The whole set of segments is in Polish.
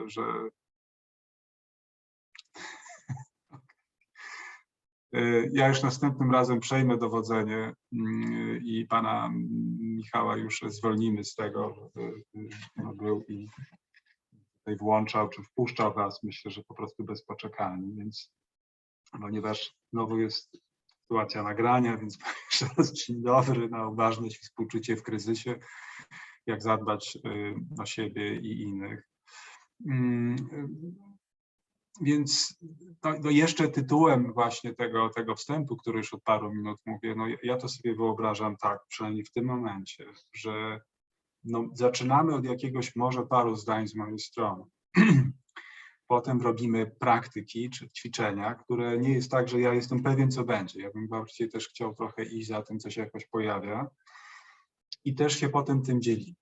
że ja już następnym razem przejmę dowodzenie i pana Michała już zwolnimy z tego, żeby był i tutaj włączał czy wpuszczał was, myślę, że po prostu bez poczekalni, więc ponieważ znowu jest sytuacja nagrania, więc jeszcze raz dzień dobry, na uważność i współczucie w kryzysie, jak zadbać o siebie i innych. Więc no jeszcze tytułem właśnie tego wstępu, który już od paru minut mówię, no ja to sobie wyobrażam tak, przynajmniej w tym momencie, że no zaczynamy od jakiegoś może paru zdań z mojej strony. Potem robimy praktyki czy ćwiczenia, które nie jest tak, że ja jestem pewien, co będzie. Ja bym bardziej też chciał trochę iść za tym, co się jakoś pojawia i też się potem tym dzielimy.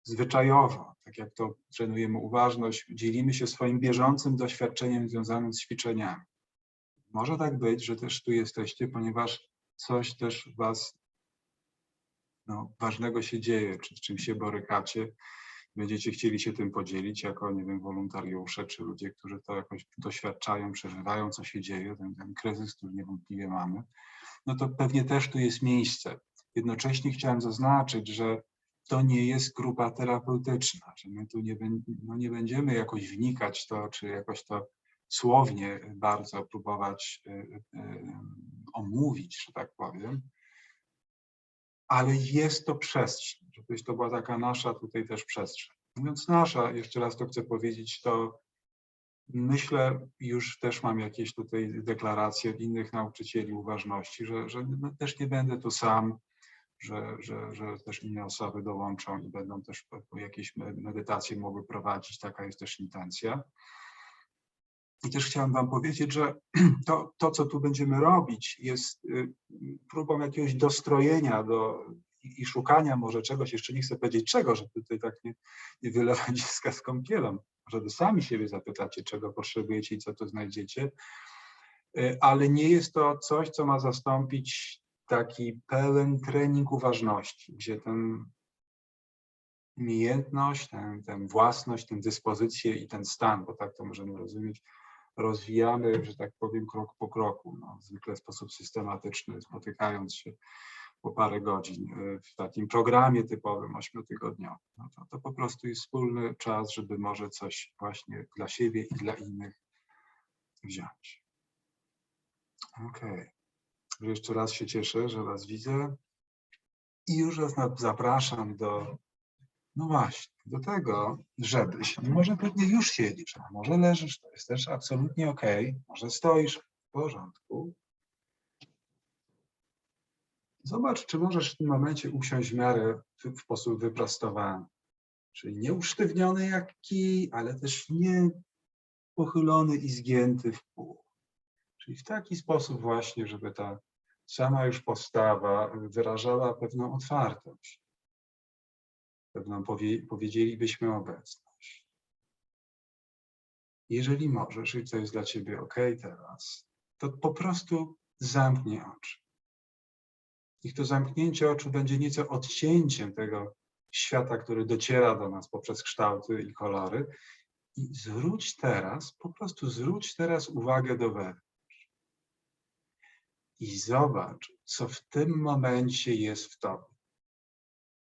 Zwyczajowo, tak jak to trenujemy uważność, dzielimy się swoim bieżącym doświadczeniem związanym z ćwiczeniami. Może tak być, że też tu jesteście, ponieważ coś też was ważnego się dzieje, czy z czym się borykacie. Będziecie chcieli się tym podzielić jako, nie wiem, wolontariusze, czy ludzie, którzy to jakoś doświadczają, przeżywają, co się dzieje, ten kryzys, który niewątpliwie mamy, no to pewnie też tu jest miejsce. Jednocześnie chciałem zaznaczyć, że to nie jest grupa terapeutyczna, że my tu nie będziemy jakoś wnikać w to, czy jakoś to słownie bardzo próbować omówić, że tak powiem, ale jest to przestrzeń, żebyś to była taka nasza tutaj też przestrzeń. Mówiąc nasza, jeszcze raz to chcę powiedzieć, to myślę, już też mam jakieś tutaj deklaracje od innych nauczycieli uważności, że też nie będę tu sam, że też inne osoby dołączą i będą też jakieś medytacje mogły prowadzić, taka jest też intencja. I też chciałem wam powiedzieć, że to co tu będziemy robić, jest próbą jakiegoś dostrojenia i szukania może czegoś, jeszcze nie chcę powiedzieć czego, żeby tutaj tak nie wylewać dziecka z kąpielą, żeby sami siebie zapytacie, czego potrzebujecie i co tu znajdziecie, ale nie jest to coś, co ma zastąpić taki pełen trening uważności, gdzie tę umiejętność, tę własność, tę dyspozycję i ten stan, bo tak to możemy rozumieć, rozwijamy, że tak powiem, krok po kroku, zwykle w sposób systematyczny, spotykając się po parę godzin w takim programie typowym 8-tygodniowym. To po prostu jest wspólny czas, żeby może coś właśnie dla siebie i dla innych wziąć. Okej. Jeszcze raz się cieszę, że was widzę i już was zapraszam no właśnie, do tego, żebyś, może pewnie już siedzisz, a może leżysz, to jest też absolutnie okej, może stoisz, w porządku. Zobacz, czy możesz w tym momencie usiąść w miarę w sposób wyprostowany, czyli nie usztywniony jak kij, ale też nie pochylony i zgięty w pół. Czyli w taki sposób właśnie, żeby ta sama już postawa wyrażała pewną otwartość, pewną, powiedzielibyśmy, obecność. Jeżeli możesz i to jest dla ciebie ok teraz, to po prostu zamknij oczy. Niech to zamknięcie oczu będzie nieco odcięciem tego świata, który dociera do nas poprzez kształty i kolory. I po prostu zwróć teraz uwagę do wewnątrz. I zobacz, co w tym momencie jest w tobie.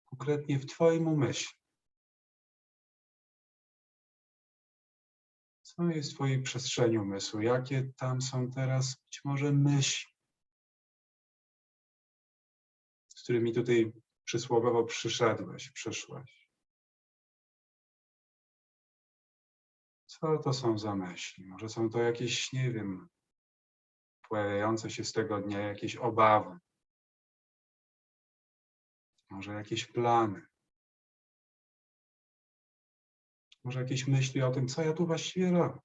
Konkretnie w twoim umyśle. Co jest w twojej przestrzeni umysłu? Jakie tam są teraz być może myśli, z którymi tutaj przysłowiowo przyszłaś? Co to są za myśli? Może są to jakieś, nie wiem, pojawiające się z tego dnia jakieś obawy, może jakieś plany, może jakieś myśli o tym, co ja tu właściwie robię.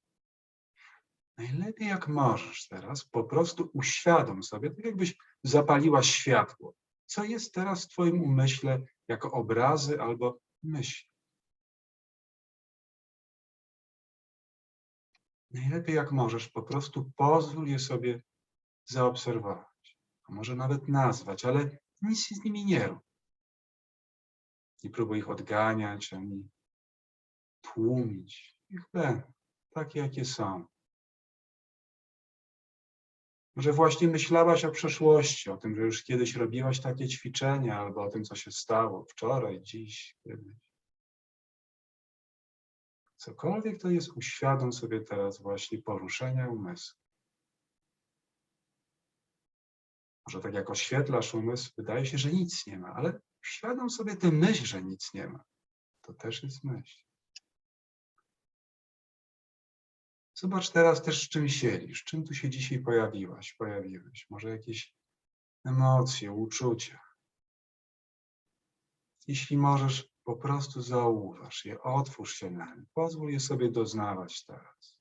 Najlepiej jak możesz teraz po prostu uświadom sobie, tak jakbyś zapaliła światło, co jest teraz w twoim umyśle jako obrazy albo myśli. Najlepiej jak możesz po prostu pozwól je sobie zaobserwować, a może nawet nazwać, ale nic z nimi nie rób. Nie próbuj ich odganiać, ani tłumić. Niech będą takie, jakie są. Może właśnie myślałaś o przeszłości, o tym, że już kiedyś robiłaś takie ćwiczenia, albo o tym, co się stało wczoraj, dziś, kiedyś. Cokolwiek to jest, uświadom sobie teraz właśnie poruszenia umysłu. Może tak jak oświetlasz umysł, wydaje się, że nic nie ma, ale uświadom sobie tę myśl, że nic nie ma. To też jest myśl. Zobacz teraz też, z czym siedzisz, czym tu się dzisiaj pojawiłeś. Może jakieś emocje, uczucia. Jeśli możesz, po prostu zauważ je, otwórz się na nie, pozwól je sobie doznawać teraz.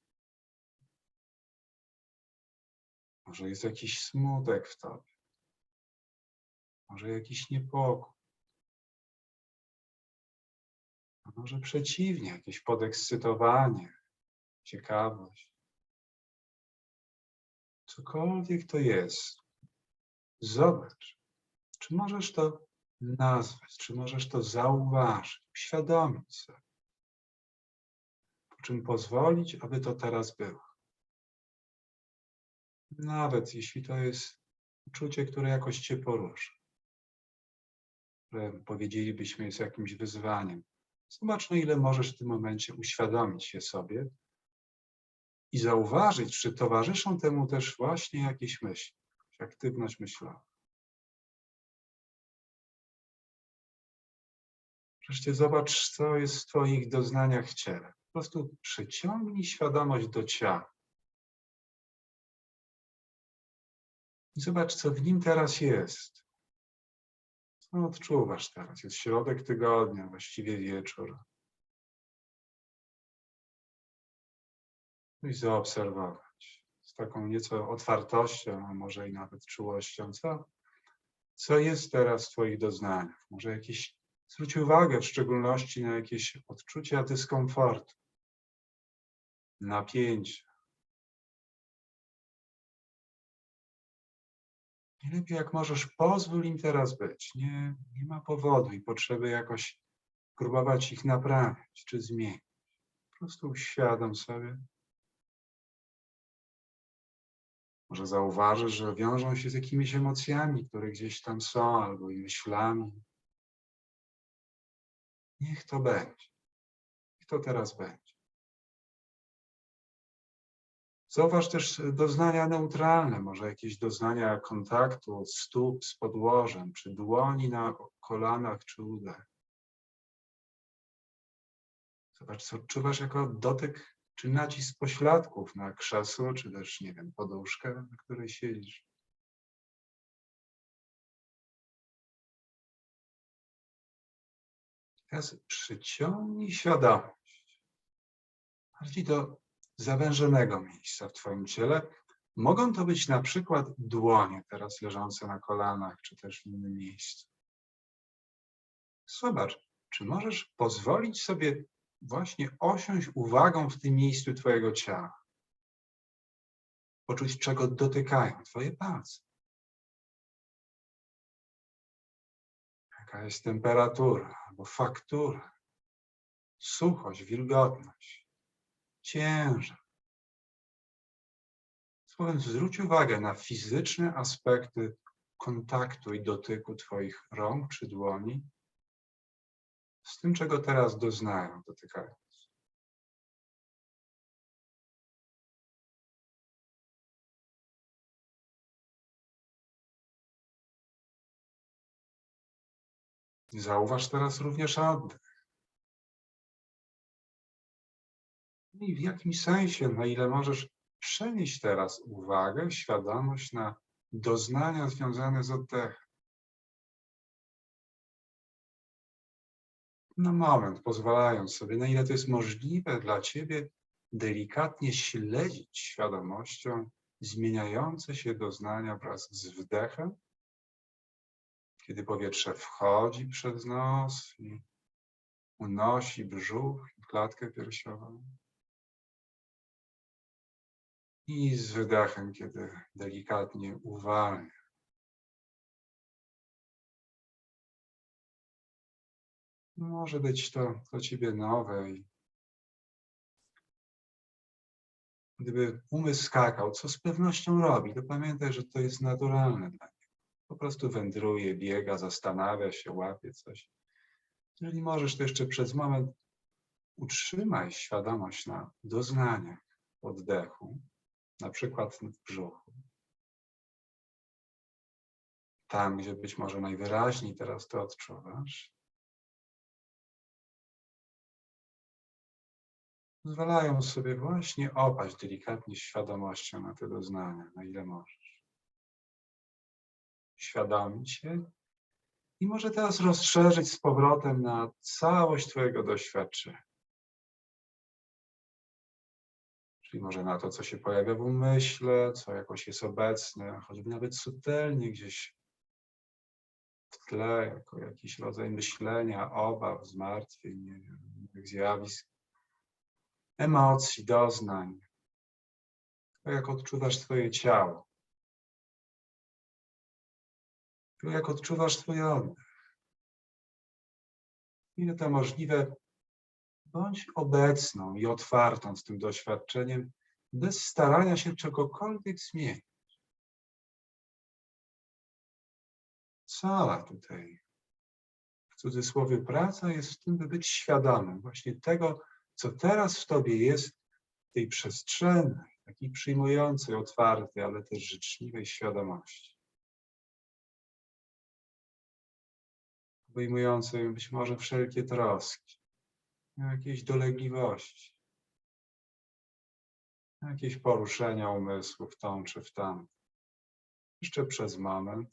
Może jest jakiś smutek w tobie, może jakiś niepokój, a może przeciwnie, jakieś podekscytowanie, ciekawość. Cokolwiek to jest, zobacz, czy możesz to nazwać, czy możesz to zauważyć, uświadomić sobie, po czym pozwolić, aby to teraz było. Nawet jeśli to jest uczucie, które jakoś cię porusza, które powiedzielibyśmy jest jakimś wyzwaniem. Zobacz, na ile możesz w tym momencie uświadomić je sobie i zauważyć, czy towarzyszą temu też właśnie jakieś myśli, aktywność myślowa. Wreszcie zobacz, co jest w twoich doznaniach w ciele. Po prostu przyciągnij świadomość do ciała. I zobacz, co w nim teraz jest. Co odczuwasz teraz? Jest środek tygodnia, właściwie wieczór. I zaobserwować z taką nieco otwartością, a może i nawet czułością, co jest teraz w twoich doznaniach. Może jakieś, zwróć uwagę w szczególności na jakieś odczucia dyskomfortu, napięcia. Najlepiej jak możesz, pozwól im teraz być. Nie ma powodu i potrzeby jakoś próbować ich naprawiać czy zmienić. Po prostu uświadom sobie. Może zauważysz, że wiążą się z jakimiś emocjami, które gdzieś tam są, albo i myślami. Niech to będzie. Niech to teraz będzie. Zauważ też doznania neutralne, może jakieś doznania kontaktu stóp z podłożem, czy dłoni na kolanach, czy udach. Zobacz, co odczuwasz jako dotyk czy nacisk pośladków na krzesło, czy też, nie wiem, poduszkę, na której siedzisz. Teraz przyciągnij świadomość bardziej do zawężonego miejsca w twoim ciele. Mogą to być na przykład dłonie teraz leżące na kolanach, czy też w innym miejscu. Zobacz, czy możesz pozwolić sobie właśnie osiąść uwagą w tym miejscu twojego ciała. Poczuć, czego dotykają twoje palce. Jaka jest temperatura albo faktura, suchość, wilgotność, ciężar. Słowem, zwróć uwagę na fizyczne aspekty kontaktu i dotyku twoich rąk czy dłoni z tym, czego teraz doznają, dotykają. Zauważ teraz również oddech. I w jakimś sensie, na ile możesz przenieść teraz uwagę, świadomość na doznania związane z oddechem. Na moment, pozwalając sobie, na ile to jest możliwe dla ciebie, delikatnie śledzić świadomością zmieniające się doznania wraz z wdechem, kiedy powietrze wchodzi przez nos i unosi brzuch i klatkę piersiową. I z wydechem, kiedy delikatnie uwalnia. Może być to dla ciebie nowe i gdyby umysł skakał, co z pewnością robi, to pamiętaj, że to jest naturalne dla niego. Po prostu wędruje, biega, zastanawia się, łapie coś. Jeżeli możesz, to jeszcze przez moment utrzymaj świadomość na doznaniach oddechu, na przykład w brzuchu. Tam, gdzie być może najwyraźniej teraz to odczuwasz. Pozwalając sobie właśnie opaść delikatnie świadomością na te doznania, na ile możesz. Świadomić się i może teraz rozszerzyć z powrotem na całość twojego doświadczenia. Czyli może na to, co się pojawia w umyśle, co jakoś jest obecne, choćby nawet subtelnie gdzieś w tle, jako jakiś rodzaj myślenia, obaw, zmartwień, nie wiem, innych zjawisk, emocji, doznań. To jak odczuwasz swoje ciało. To jak odczuwasz twój oddech. Ile to możliwe, bądź obecną i otwartą z tym doświadczeniem, bez starania się czegokolwiek zmienić. Cała tutaj, w cudzysłowie, praca jest w tym, by być świadomym właśnie tego, co teraz w tobie jest, tej przestrzennej, takiej przyjmującej, otwartej, ale też życzliwej świadomości. Obejmującej być może wszelkie troski, jakieś dolegliwości, jakieś poruszenia umysłu w tą czy w tamtą. Jeszcze przez moment.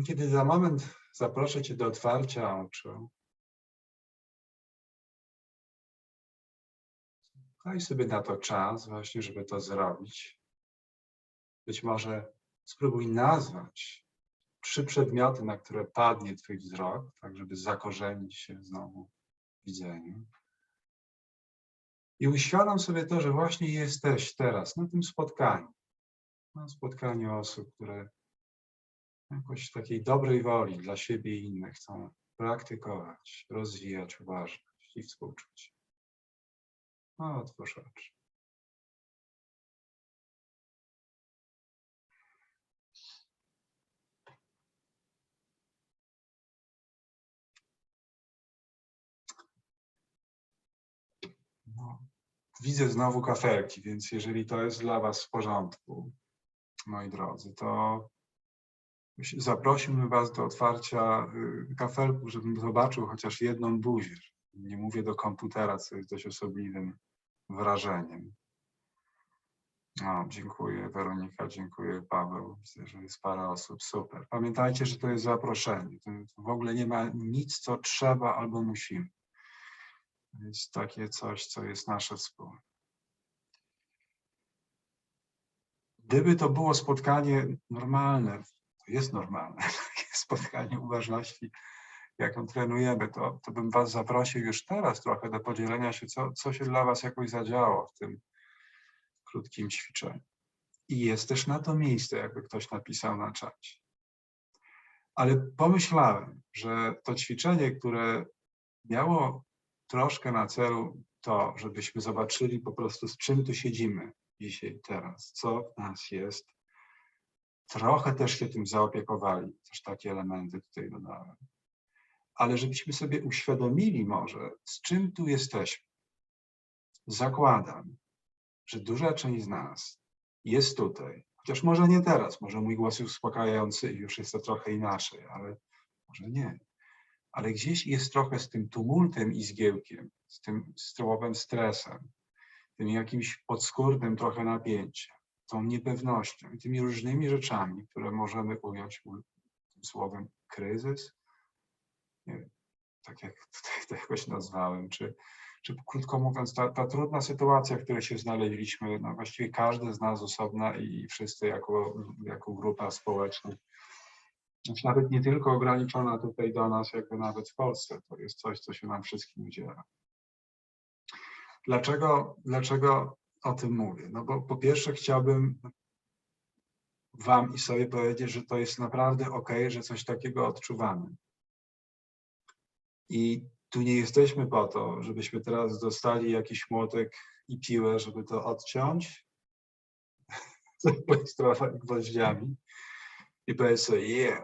Kiedy za moment zaproszę cię do otwarcia oczu, daj sobie na to czas właśnie, żeby to zrobić. Być może spróbuj nazwać 3 przedmioty, na które padnie twój wzrok, tak żeby zakorzenić się znowu w widzeniu. I uświadom sobie to, że właśnie jesteś teraz na tym spotkaniu. Na spotkaniu osób, które jakoś w takiej dobrej woli dla siebie i innych chcą praktykować, rozwijać uważność i współczucie. No, otwórz oczy. No, widzę znowu kafelki, więc jeżeli to jest dla was w porządku, moi drodzy, to zaprosiłbym was do otwarcia kafelków, żebym zobaczył chociaż jedną buzię. Nie mówię do komputera, co jest dość osobliwym wrażeniem. No, dziękuję Weronika, dziękuję Paweł. Widzę, że jest parę osób. Super. Pamiętajcie, że to jest zaproszenie. To w ogóle nie ma nic, co trzeba albo musimy. To jest takie coś, co jest nasze wspólne. Gdyby to było spotkanie normalne, to jest normalne, takie spotkanie uważności, jaką trenujemy, to bym was zaprosił już teraz trochę do podzielenia się, co się dla was jakoś zadziało w tym krótkim ćwiczeniu. I jest też na to miejsce, jakby ktoś napisał na czacie. Ale pomyślałem, że to ćwiczenie, które miało troszkę na celu to, żebyśmy zobaczyli po prostu, z czym tu siedzimy dzisiaj, teraz, co w nas jest, trochę też się tym zaopiekowali, też takie elementy tutaj dodałem. Ale żebyśmy sobie uświadomili może, z czym tu jesteśmy. Zakładam, że duża część z nas jest tutaj, chociaż może nie teraz, może mój głos jest uspokajający i już jest to trochę inaczej, ale może nie. Ale gdzieś jest trochę z tym tumultem i zgiełkiem, z tym słowem stresem, tym jakimś podskórnym trochę napięciem, tą niepewnością i tymi różnymi rzeczami, które możemy ująć tym słowem kryzys, nie wiem, tak jak tutaj to jakoś nazwałem, czy krótko mówiąc, ta trudna sytuacja, w której się znaleźliśmy, no właściwie każdy z nas osobna i wszyscy jako grupa społeczna, znaczy nawet nie tylko ograniczona tutaj do nas, jakby nawet w Polsce, to jest coś, co się nam wszystkim udziela. Dlaczego o tym mówię? No bo po pierwsze chciałbym wam i sobie powiedzieć, że to jest naprawdę okej, że coś takiego odczuwamy. I tu nie jesteśmy po to, żebyśmy teraz dostali jakiś młotek i piłę, żeby to odciąć, zaplejstrować gwoździami i powiedzieć sobie,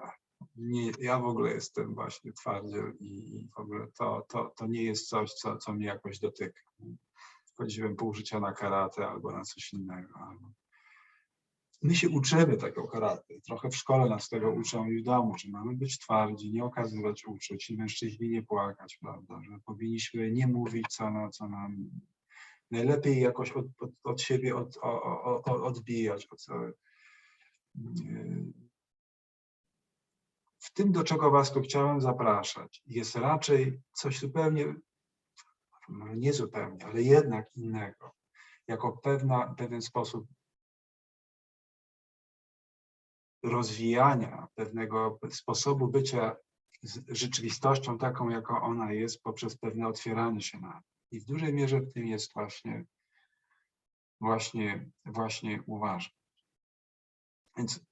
nie, ja w ogóle jestem właśnie twardziel i w ogóle to nie jest coś, co mnie jakoś dotyka. Chodziłem pół życia na karate albo na coś innego. My się uczymy tego karate. Trochę w szkole nas tego uczą i w domu, że mamy być twardzi, nie okazywać uczuć i mężczyźni nie płakać, prawda? Że powinniśmy nie mówić, co nam najlepiej jakoś od siebie odbijać. W tym, do czego was tu chciałem zapraszać, jest raczej coś zupełnie, może nie zupełnie, ale jednak innego. Jako pewien sposób rozwijania, pewnego sposobu bycia z rzeczywistością taką, jaka ona jest, poprzez pewne otwieranie się na to. I w dużej mierze w tym jest właśnie uważać. Więc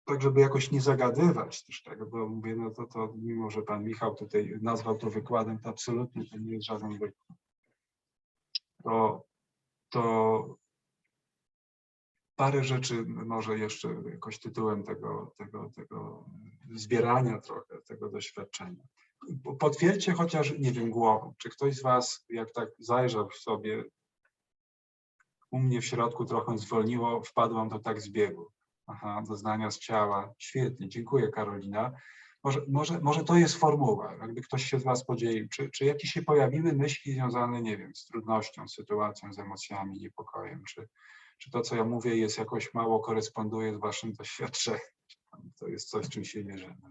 tak, żeby jakoś nie zagadywać też tego, bo mówię, no to mimo, że pan Michał tutaj nazwał to wykładem, to absolutnie to nie jest żaden wykład. To parę rzeczy może jeszcze jakoś tytułem tego zbierania trochę tego doświadczenia. Potwierdźcie chociaż, nie wiem, głową, czy ktoś z was, jak tak zajrzał w sobie, u mnie w środku trochę zwolniło, wpadłam to tak z biegu. Aha, doznania z ciała. Świetnie, dziękuję Karolina. Może to jest formuła, jakby ktoś się z was podzielił. Czy jakieś się pojawiły myśli związane, nie wiem, z trudnością, z sytuacją, z emocjami, niepokojem, czy to, co ja mówię, jest jakoś mało koresponduje z waszym doświadczeniem? To jest coś, czym się mierzymy.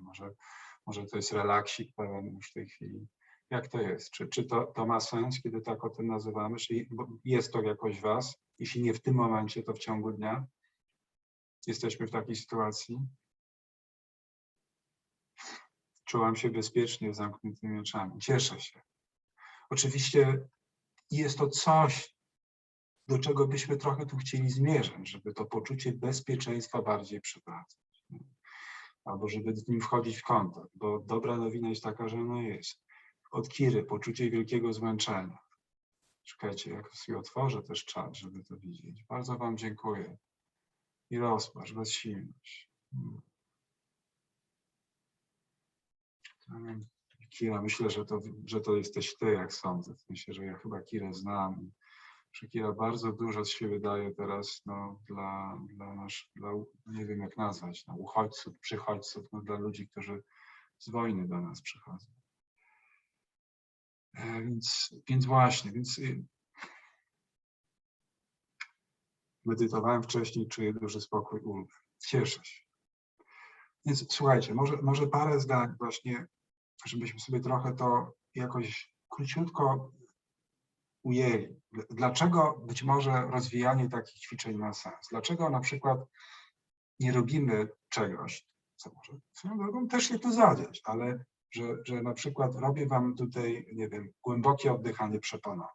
Może to jest relaksik pełen już w tej chwili. Jak to jest? Czy to ma sens, kiedy tak o tym nazywamy? Czy jest to jakoś was? Jeśli nie w tym momencie, to w ciągu dnia? Jesteśmy w takiej sytuacji? Czułam się bezpiecznie z zamkniętymi oczami. Cieszę się. Oczywiście jest to coś, do czego byśmy trochę tu chcieli zmierzać, żeby to poczucie bezpieczeństwa bardziej przybrać. Albo żeby z nim wchodzić w kontakt, bo dobra nowina jest taka, że ono jest. Od Kiry poczucie wielkiego zmęczenia. Czekajcie, jak sobie otworzę też czat, żeby to widzieć. Bardzo wam dziękuję. I rozpacz, bezsilność. Kira, myślę, że to jesteś ty, jak sądzę. Myślę, że ja chyba Kirę znam. Że Kira bardzo dużo z siebie daje teraz dla nie wiem jak nazwać, uchodźców, przychodźców, dla ludzi, którzy z wojny do nas przychodzą. Więc właśnie, medytowałem wcześniej, czuję duży spokój, ulgę. Cieszę się. Więc słuchajcie, może parę zdań właśnie, żebyśmy sobie trochę to jakoś króciutko ujęli. Dlaczego być może rozwijanie takich ćwiczeń ma sens? Dlaczego na przykład nie robimy czegoś, co może swoją drogą też się tu zadziać, ale że na przykład robię wam tutaj, nie wiem, głębokie oddychanie przeponowe.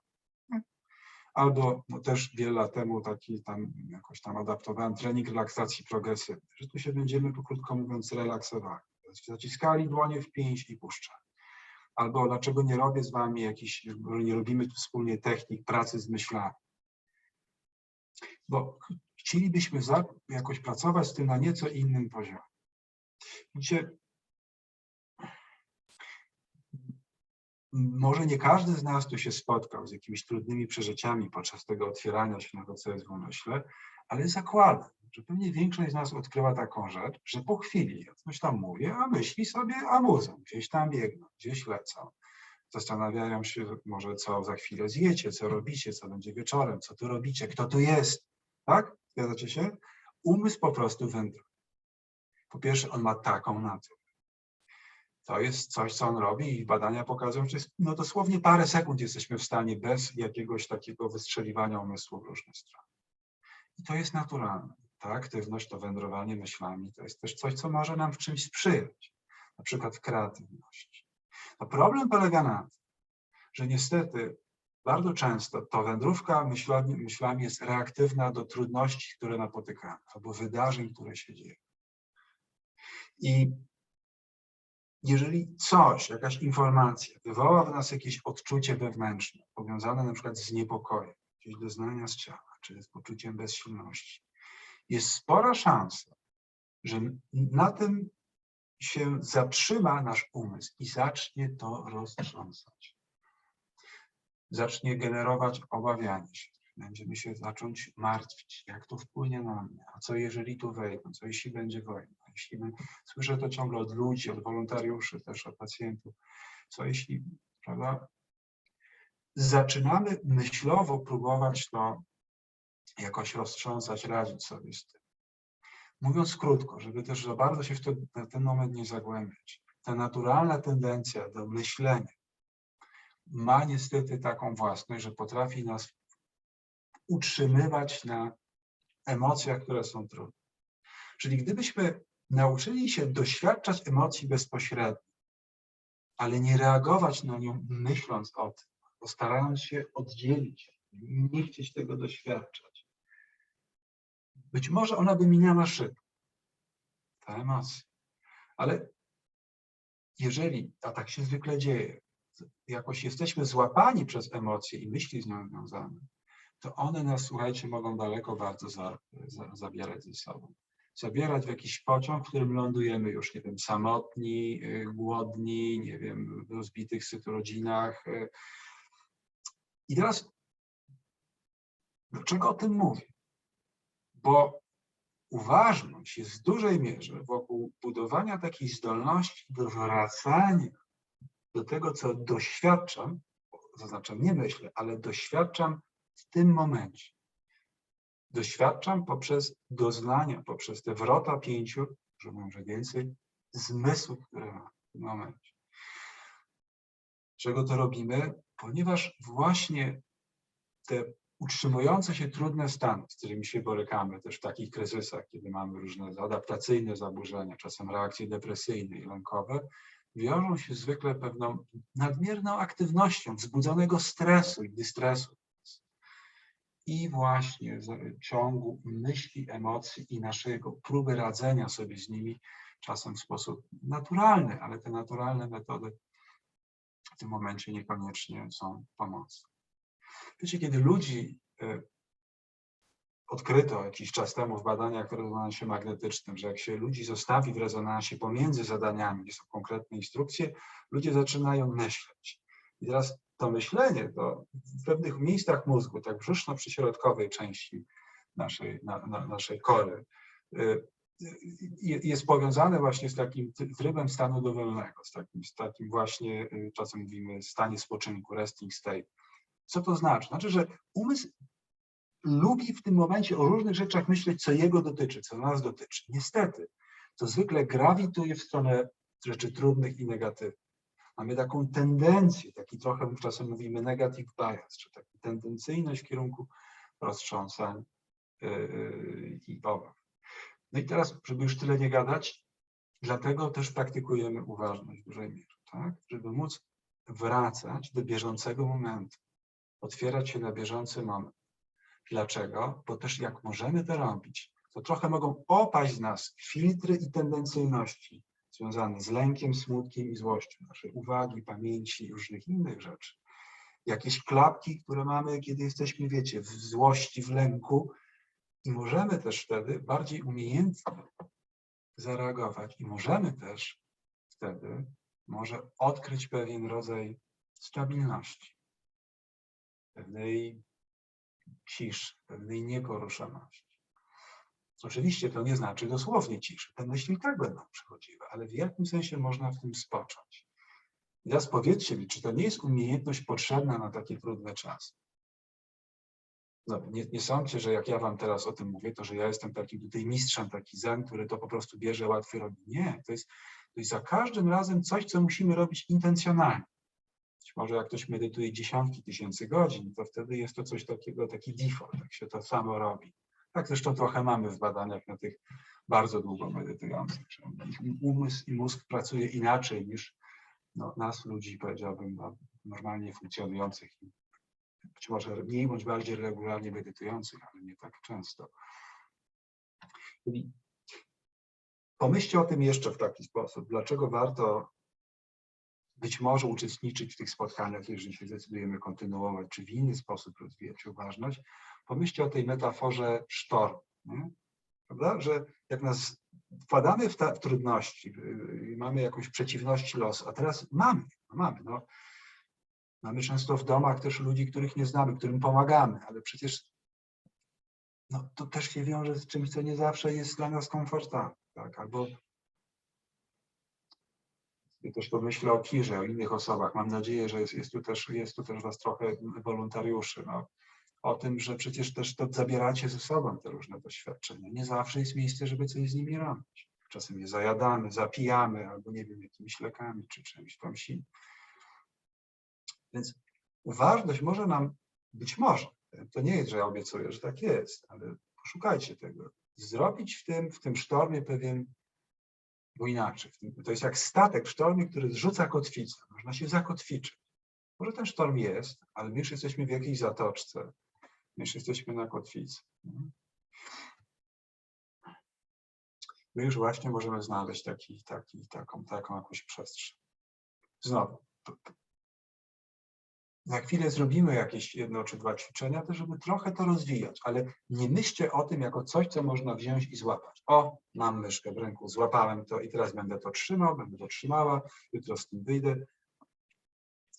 Albo też wiele lat temu taki jakoś tam adaptowałem trening relaksacji progresywnej, że tu się będziemy, krótko mówiąc, relaksowali. Zaciskali dłonie w pięść i puszczali. Albo dlaczego nie robię z wami nie robimy tu wspólnie technik pracy z myślami. Bo chcielibyśmy jakoś pracować z tym na nieco innym poziomie. Gdzie może nie każdy z nas tu się spotkał z jakimiś trudnymi przeżyciami podczas tego otwierania się na to, co jest w umyśle, ale zakładam, że pewnie większość z nas odkryła taką rzecz, że po chwili ja coś tam mówię, a myśli sobie amurzą, gdzieś tam biegną, gdzieś lecą. Zastanawiają się może, co za chwilę zjecie, co robicie, co będzie wieczorem, co tu robicie, kto tu jest. Tak? Zgadzacie się? Umysł po prostu wędruje. Po pierwsze, on ma taką naturę. To jest coś, co on robi i badania pokazują, że dosłownie parę sekund jesteśmy w stanie bez jakiegoś takiego wystrzeliwania umysłu w różne strony. I to jest naturalne. Ta aktywność, to wędrowanie myślami, to jest też coś, co może nam w czymś sprzyjać. Na przykład w kreatywności. No problem polega na tym, że niestety bardzo często to wędrówka myślami jest reaktywna do trudności, które napotykamy, albo wydarzeń, które się dzieją. I jeżeli coś, jakaś informacja wywoła w nas jakieś odczucie wewnętrzne, powiązane na przykład z niepokojem, jakieś doznania z ciała, czy z poczuciem bezsilności, jest spora szansa, że na tym się zatrzyma nasz umysł i zacznie to roztrząsać. Zacznie generować obawianie się. Będziemy się zacząć martwić, jak to wpłynie na mnie, a co jeżeli tu wejdą, co jeśli będzie wojna, słyszę to ciągle od ludzi, od wolontariuszy, też od pacjentów, co jeśli, prawda, zaczynamy myślowo próbować to jakoś roztrząsać, radzić sobie z tym. Mówiąc krótko, żeby też za bardzo się w ten moment nie zagłębiać, ta naturalna tendencja do myślenia ma niestety taką własność, że potrafi nas utrzymywać na emocjach, które są trudne. Czyli gdybyśmy nauczyli się doświadczać emocji bezpośrednio, ale nie reagować na nią myśląc o tym, bo starając się oddzielić, nie chcieć tego doświadczać, być może ona by minęła szybko, ta emocja. Ale jeżeli, a tak się zwykle dzieje, jakoś jesteśmy złapani przez emocje i myśli z nią związane, to one nas, słuchajcie, mogą daleko bardzo zabierać ze sobą. Zabierać w jakiś pociąg, w którym lądujemy już, nie wiem, samotni, głodni, nie wiem, w rozbitych rodzinach. I teraz, dlaczego o tym mówię? Bo uważność jest w dużej mierze wokół budowania takiej zdolności do wracania do tego, co doświadczam, zaznaczam, nie myślę, ale doświadczam w tym momencie. Doświadczam poprzez doznania, poprzez te wrota 5, może więcej, zmysłów, które mam w tym momencie. Czego to robimy? Ponieważ właśnie te utrzymujące się trudne stany, z którymi się borykamy też w takich kryzysach, kiedy mamy różne adaptacyjne zaburzenia, czasem reakcje depresyjne i lękowe, wiążą się zwykle pewną nadmierną aktywnością wzbudzonego stresu i dystresu. I właśnie ciągu myśli, emocji i naszego próby radzenia sobie z nimi, czasem w sposób naturalny, ale te naturalne metody w tym momencie niekoniecznie są pomocne. Wiecie, kiedy ludzi odkryto jakiś czas temu w badaniach w rezonansie magnetycznym, że jak się ludzi zostawi w rezonansie pomiędzy zadaniami, gdzie są konkretne instrukcje, ludzie zaczynają myśleć. I teraz to myślenie to w pewnych miejscach mózgu, tak brzuszno-przyśrodkowej części naszej kory, jest powiązane właśnie z takim trybem stanu dowolnego, z takim właśnie, czasem mówimy, stanie spoczynku, resting state. Co to znaczy? Znaczy, że umysł lubi w tym momencie o różnych rzeczach myśleć, co jego dotyczy, co nas dotyczy. Niestety, to zwykle grawituje w stronę rzeczy trudnych i negatywnych. Mamy taką tendencję, taki trochę czasem mówimy negative bias, czy taką tendencyjność w kierunku roztrząsań i obaw. No i teraz, żeby już tyle nie gadać, dlatego też praktykujemy uważność w dużej mierze, tak? Żeby móc wracać do bieżącego momentu, otwierać się na bieżący moment. Dlaczego? Bo też jak możemy to robić, to trochę mogą opaść z nas filtry i tendencyjności związane z lękiem, smutkiem i złością, naszej uwagi, pamięci i różnych innych rzeczy. Jakieś klapki, które mamy, kiedy jesteśmy, wiecie, w złości, w lęku i możemy też wtedy bardziej umiejętnie zareagować i możemy też wtedy może odkryć pewien rodzaj stabilności, pewnej ciszy, pewnej nieporuszoności. Oczywiście to nie znaczy dosłownie ciszy. Te myśli tak będą przychodziły, ale w jakim sensie można w tym spocząć? I teraz powiedzcie mi, czy to nie jest umiejętność potrzebna na takie trudne czasy? No, nie sądźcie, że jak ja wam teraz o tym mówię, to że ja jestem takim tutaj mistrzem, taki zen, który to po prostu bierze, łatwiej robi. Nie, to jest za każdym razem coś, co musimy robić intencjonalnie. Być może jak ktoś medytuje dziesiątki tysięcy godzin, to wtedy jest to coś takiego, taki default, tak się to samo robi. Tak zresztą trochę mamy w badaniach na tych bardzo długo medytujących, że ich umysł i mózg pracuje inaczej niż nas ludzi, powiedziałbym, normalnie funkcjonujących, być może mniej bądź bardziej regularnie medytujących, ale nie tak często. Czyli pomyślcie o tym jeszcze w taki sposób, dlaczego warto być może uczestniczyć w tych spotkaniach, jeżeli się zdecydujemy kontynuować, czy w inny sposób rozwijać uważność. Pomyślcie o tej metaforze sztormu, nie? Prawda? Że jak nas wpadamy w trudności, mamy jakąś przeciwności losu, a teraz mamy. No. Mamy często w domach też ludzi, których nie znamy, którym pomagamy, ale przecież no, to też się wiąże z czymś, co nie zawsze jest dla nas komfortowe. Tak? Albo ja też pomyślę o Kirze, o innych osobach. Mam nadzieję, że jest tu też was trochę wolontariuszy. No, o tym, że przecież też to zabieracie ze sobą te różne doświadczenia. Nie zawsze jest miejsce, żeby coś z nimi robić. Czasem je zajadamy, zapijamy, albo nie wiem, jakimiś lekami, czy czymś tam innym. Więc uważność może nam, być może, to nie jest, że ja obiecuję, że tak jest, ale poszukajcie tego. Zrobić w tym sztormie pewien, bo inaczej, to jest jak statek w sztormie, który zrzuca kotwicę. Można się zakotwiczyć. Może ten sztorm jest, ale my już jesteśmy w jakiejś zatoczce. My już jesteśmy na kotwicy. My już właśnie możemy znaleźć taką jakąś przestrzeń. Znowu, za chwilę zrobimy jakieś 1 czy 2 ćwiczenia, też żeby trochę to rozwijać, ale nie myślcie o tym jako coś, co można wziąć i złapać. O, mam myszkę w ręku, złapałem to i teraz będę to trzymał, będę to trzymała, jutro z tym wyjdę.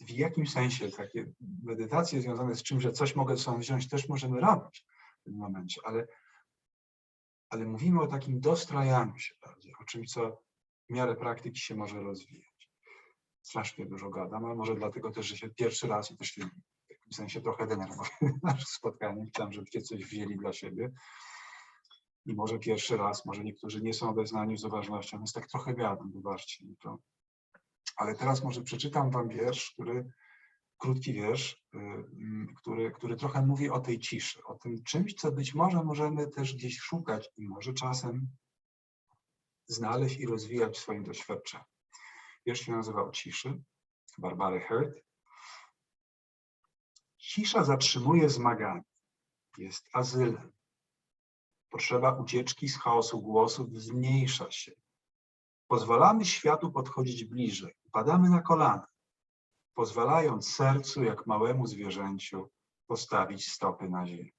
W jakimś sensie takie medytacje związane z czym, że coś mogę sobie wziąć, też możemy robić w tym momencie, ale mówimy o takim dostrajaniu się bardziej, o czymś, co w miarę praktyki się może rozwijać. Strasznie dużo gadam, ale może dlatego też, że się pierwszy raz i też się w jakimś sensie trochę denerwuję nasze spotkanie. Chciałem, żebyście coś wzięli dla siebie. I może pierwszy raz, może niektórzy nie są obeznani z uważnością, więc tak trochę gadam, wybaczcie mi to. Ale teraz może przeczytam wam wiersz, krótki wiersz, który trochę mówi o tej ciszy, o tym czymś, co być może możemy też gdzieś szukać i może czasem znaleźć i rozwijać w swoim doświadczeniu. Wiersz się nazywa O ciszy, Barbary Hurt. Cisza zatrzymuje zmaganie, jest azylem. Potrzeba ucieczki z chaosu głosów zmniejsza się. Pozwalamy światu podchodzić bliżej, upadamy na kolana, pozwalając sercu, jak małemu zwierzęciu, postawić stopy na ziemi.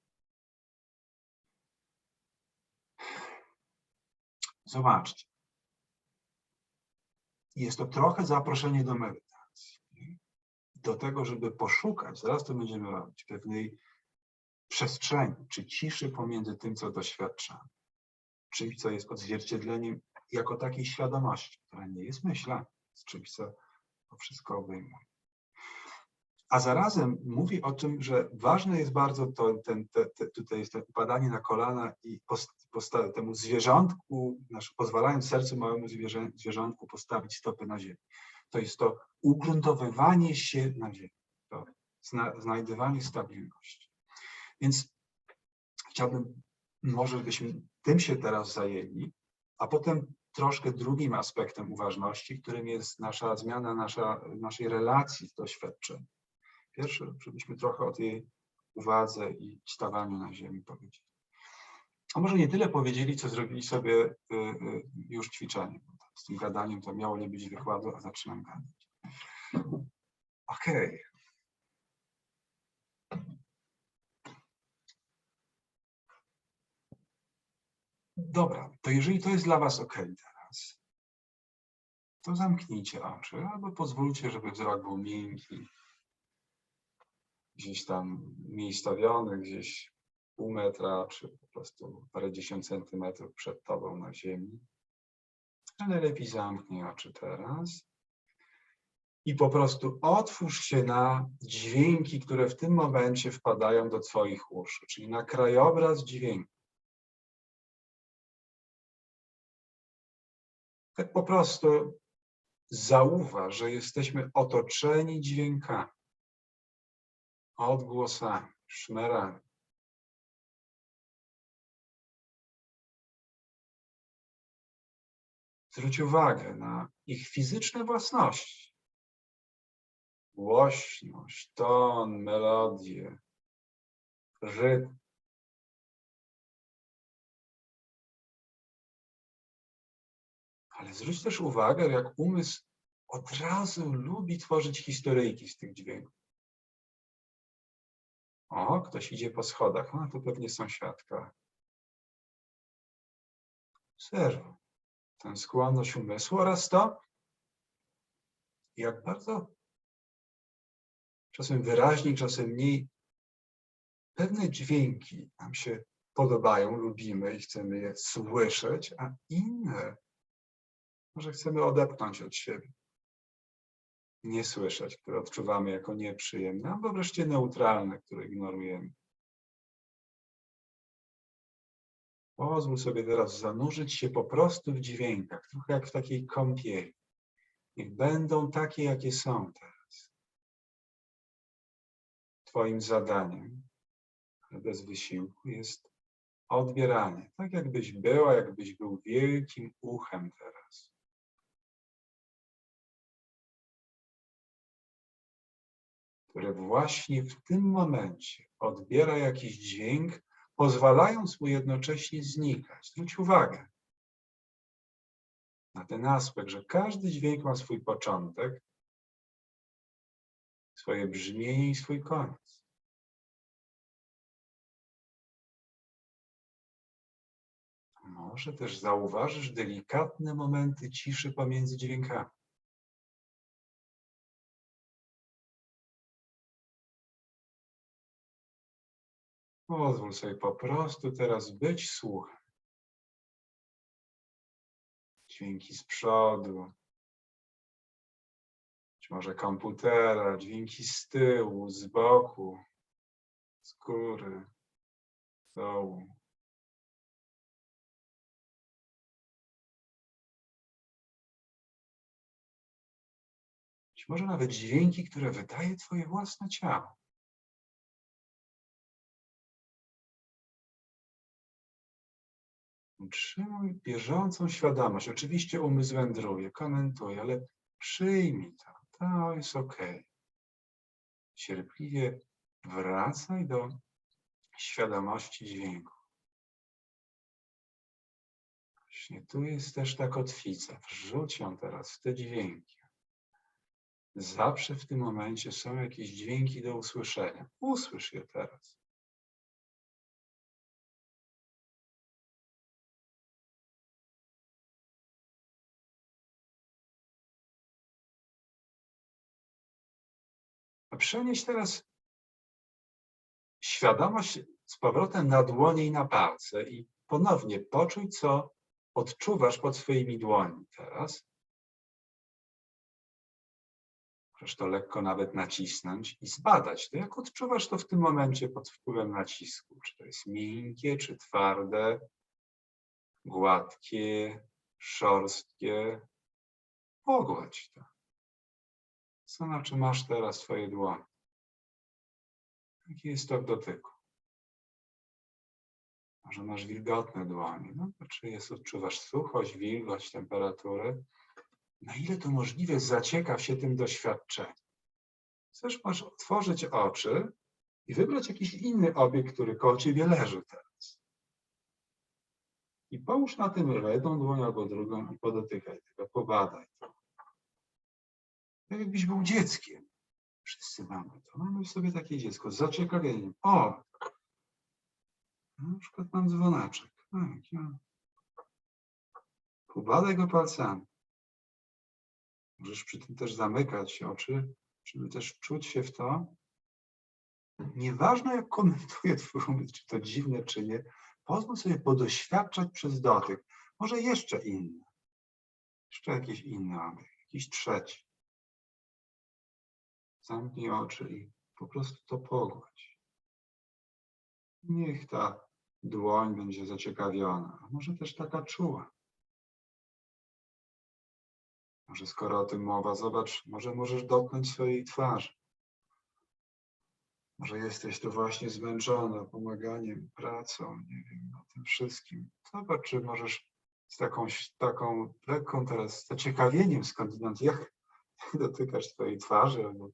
Zobaczcie. Jest to trochę zaproszenie do medytacji. Do tego, żeby poszukać, zaraz to będziemy robić, pewnej przestrzeni czy ciszy pomiędzy tym, co doświadczamy. Czymś, co jest odzwierciedleniem jako takiej świadomości, która nie jest myślami, jest czymś, co to wszystko obejmuje. A zarazem mówi o tym, że ważne jest bardzo tutaj jest to upadanie na kolana i temu zwierzątku, pozwalając sercu małemu zwierzątku postawić stopy na ziemi. To jest to ugruntowywanie się na ziemi, to znajdywanie stabilności. Więc chciałbym, może byśmy tym się teraz zajęli, a potem troszkę drugim aspektem uważności, którym jest nasza zmiana naszej relacji z doświadczeniem. Pierwsze, żebyśmy trochę o tej uwadze i stawaniu na ziemi powiedzieli. A może nie tyle powiedzieli, co zrobili sobie już ćwiczenie. Z tym gadaniem to miało nie być wykładu, a zaczynam gadać. Okej. Dobra, to jeżeli to jest dla was okej teraz, to zamknijcie oczy albo pozwólcie, żeby wzrok był miękki, gdzieś tam miejscowiony, gdzieś pół metra, czy po prostu parędziesiąt centymetrów przed tobą na ziemi. Ale lepiej zamknij oczy teraz i po prostu otwórz się na dźwięki, które w tym momencie wpadają do twoich uszu, czyli na krajobraz dźwięku. Tak po prostu zauważ, że jesteśmy otoczeni dźwiękami, odgłosami, szmerami. Zwróć uwagę na ich fizyczne własności. Głośność, ton, melodię, rytm. Ale zwróć też uwagę, jak umysł od razu lubi tworzyć historyjki z tych dźwięków. O, ktoś idzie po schodach. No, to pewnie sąsiadka. Obserwuj tę skłonność umysłu oraz to, jak bardzo czasem wyraźniej, czasem mniej pewne dźwięki nam się podobają, lubimy i chcemy je słyszeć, a inne może chcemy odepchnąć od siebie. Nie słyszeć, które odczuwamy jako nieprzyjemne, albo wreszcie neutralne, które ignorujemy. Pozwól sobie teraz zanurzyć się po prostu w dźwiękach, trochę jak w takiej kąpieli. Niech będą takie, jakie są teraz. Twoim zadaniem, ale bez wysiłku, jest odbieranie. Tak jakbyś była, jakbyś był wielkim uchem teraz. Które właśnie w tym momencie odbiera jakiś dźwięk, pozwalając mu jednocześnie znikać. Zwróć uwagę na ten aspekt, że każdy dźwięk ma swój początek, swoje brzmienie i swój koniec. Może też zauważysz delikatne momenty ciszy pomiędzy dźwiękami. Pozwól sobie po prostu teraz być słuchem. Dźwięki z przodu, być może komputera, dźwięki z tyłu, z boku, z góry, z dołu. Być może nawet dźwięki, które wydaje twoje własne ciało. Utrzymuj bieżącą świadomość. Oczywiście umysł wędruje, komentuje, ale przyjmij to. To jest okej. Cierpliwie wracaj do świadomości dźwięku. Właśnie tu jest też ta kotwica. Wrzuć ją teraz w te dźwięki. Zawsze w tym momencie są jakieś dźwięki do usłyszenia. Usłysz je teraz. A przenieś teraz świadomość z powrotem na dłonie i na palce i ponownie poczuj, co odczuwasz pod swoimi dłońmi teraz. Możesz to lekko nawet nacisnąć i zbadać to, jak odczuwasz to w tym momencie pod wpływem nacisku. Czy to jest miękkie, czy twarde, gładkie, szorstkie. Pogładź to. Co na czym masz teraz twoje dłonie? Jaki jest to w dotyku? Może masz wilgotne dłonie. No to czy odczuwasz suchość, wilgoć, temperaturę? Na ile to możliwe, zaciekaw się tym doświadczeniem. Chcesz, możesz otworzyć oczy i wybrać jakiś inny obiekt, który koło ciebie leży teraz. I połóż na tym jedną dłoń albo drugą i podotykaj tego, pobadaj to. Tak jakbyś był dzieckiem. Wszyscy mamy to. Mamy sobie takie dziecko z zaciekawieniem. O! Na przykład mam dzwoneczek. Tak, ja. Pobadaj go palcami. Możesz przy tym też zamykać oczy, żeby też czuć się w to. Nieważne, jak komentuje twój umysł, czy to dziwne, czy nie, pozwól sobie podoświadczać przez dotyk. Może jeszcze inne. Jeszcze jakieś inne obiekt, jakiś trzeci. Zamknij oczy i po prostu to pogładź. Niech ta dłoń będzie zaciekawiona, a może też taka czuła. Może skoro o tym mowa, zobacz, może możesz dotknąć swojej twarzy. Może jesteś tu właśnie zmęczona pomaganiem, pracą, nie wiem, o tym wszystkim. Zobacz, czy możesz z taką lekką teraz zaciekawieniem skądinąd, jak dotykasz twojej twarzy albo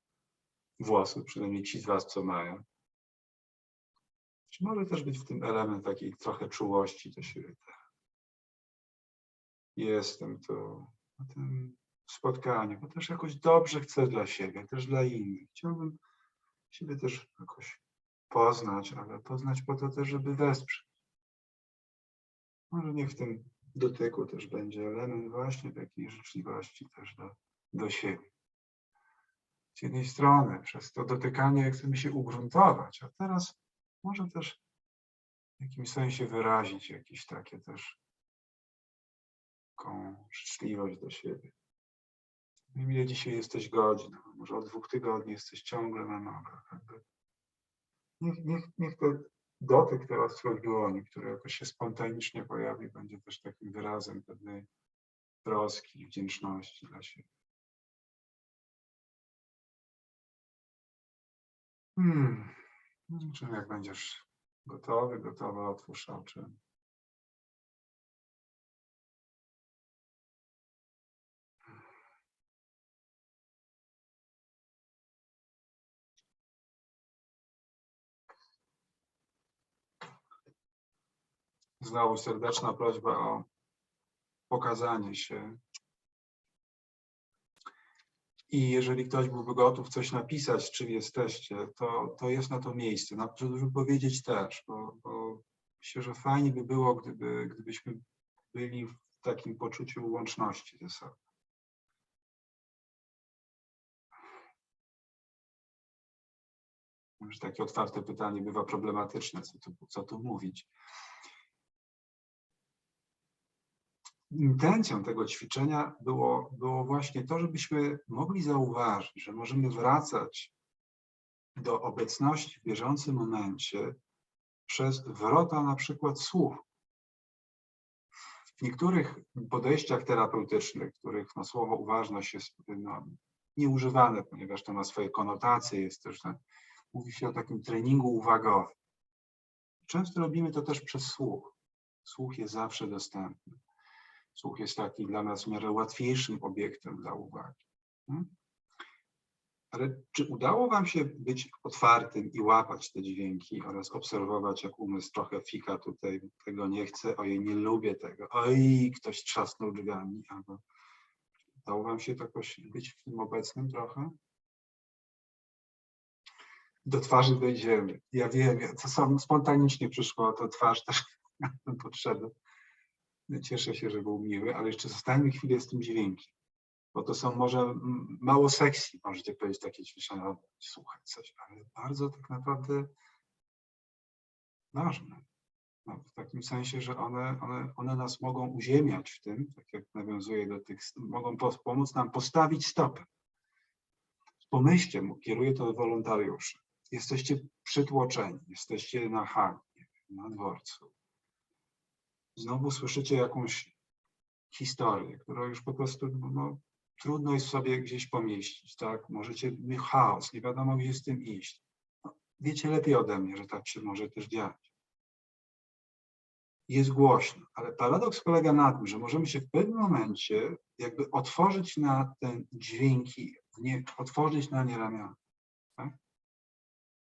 włosów, przynajmniej ci z was, co mają. Czy może też być w tym element takiej trochę czułości do siebie? Jestem tu, spotkanie, bo też jakoś dobrze chcę dla siebie, też dla innych. Chciałbym siebie też jakoś poznać, ale poznać po to też, żeby wesprzeć. Może niech w tym dotyku też będzie element właśnie takiej życzliwości też do siebie. Z jednej strony przez to dotykanie chcemy się ugruntować, a teraz może też w jakimś sensie wyrazić jakieś takie też taką życzliwość do siebie. Nie wiem, ile dzisiaj jesteś godzin, może od 2 tygodni jesteś ciągle na nogach. Niech ten dotyk teraz twoich dłoni, który jakoś się spontanicznie pojawi, będzie też takim wyrazem pewnej troski, wdzięczności dla siebie. Czym jak będziesz gotowa, otwórz oczy. Znowu serdeczna prośba o pokazanie się. I jeżeli ktoś byłby gotów coś napisać, czym jesteście, to jest na to miejsce. Żeby powiedzieć też, bo myślę, że fajnie by było, gdybyśmy byli w takim poczuciu łączności ze sobą. Już takie otwarte pytanie bywa problematyczne, co tu mówić. Intencją tego ćwiczenia było właśnie to, żebyśmy mogli zauważyć, że możemy wracać do obecności w bieżącym momencie przez wrota na przykład słów. W niektórych podejściach terapeutycznych, w których słowo uważność jest nieużywane, ponieważ to ma swoje konotacje, jest też, mówi się o takim treningu uwagowym. Często robimy to też przez słuch. Słuch jest zawsze dostępny. Słuch jest taki dla nas w miarę łatwiejszym obiektem dla uwagi. Ale czy udało wam się być otwartym i łapać te dźwięki oraz obserwować, jak umysł trochę fika tutaj, tego nie chcę, ojej, nie lubię tego, oj, ktoś trzasnął drzwiami, albo udało wam się jakoś być w tym obecnym trochę? Do twarzy dojdziemy. Ja wiem, to sam spontanicznie przyszło, to twarz też na tę potrzebę. Cieszę się, że był miły, ale jeszcze zostańmy chwilę z tym dźwiękiem. Bo to są może mało sexy, możecie powiedzieć, takie ćwiczenia, słuchać coś, ale bardzo tak naprawdę ważne. W takim sensie, że one nas mogą uziemiać w tym, tak jak nawiązuję do tych, mogą pomóc nam postawić stopę. Pomyślcie, kieruję to do wolontariuszy. Jesteście przytłoczeni, jesteście na hali, na dworcu. Znowu słyszycie jakąś historię, która już po prostu trudno jest sobie gdzieś pomieścić, tak? Możecie mieć chaos, nie wiadomo, gdzie z tym iść. Wiecie lepiej ode mnie, że tak się może też dziać. Jest głośno, ale paradoks polega na tym, że możemy się w pewnym momencie jakby otworzyć na te dźwięki, otworzyć na nie ramiona. Tak?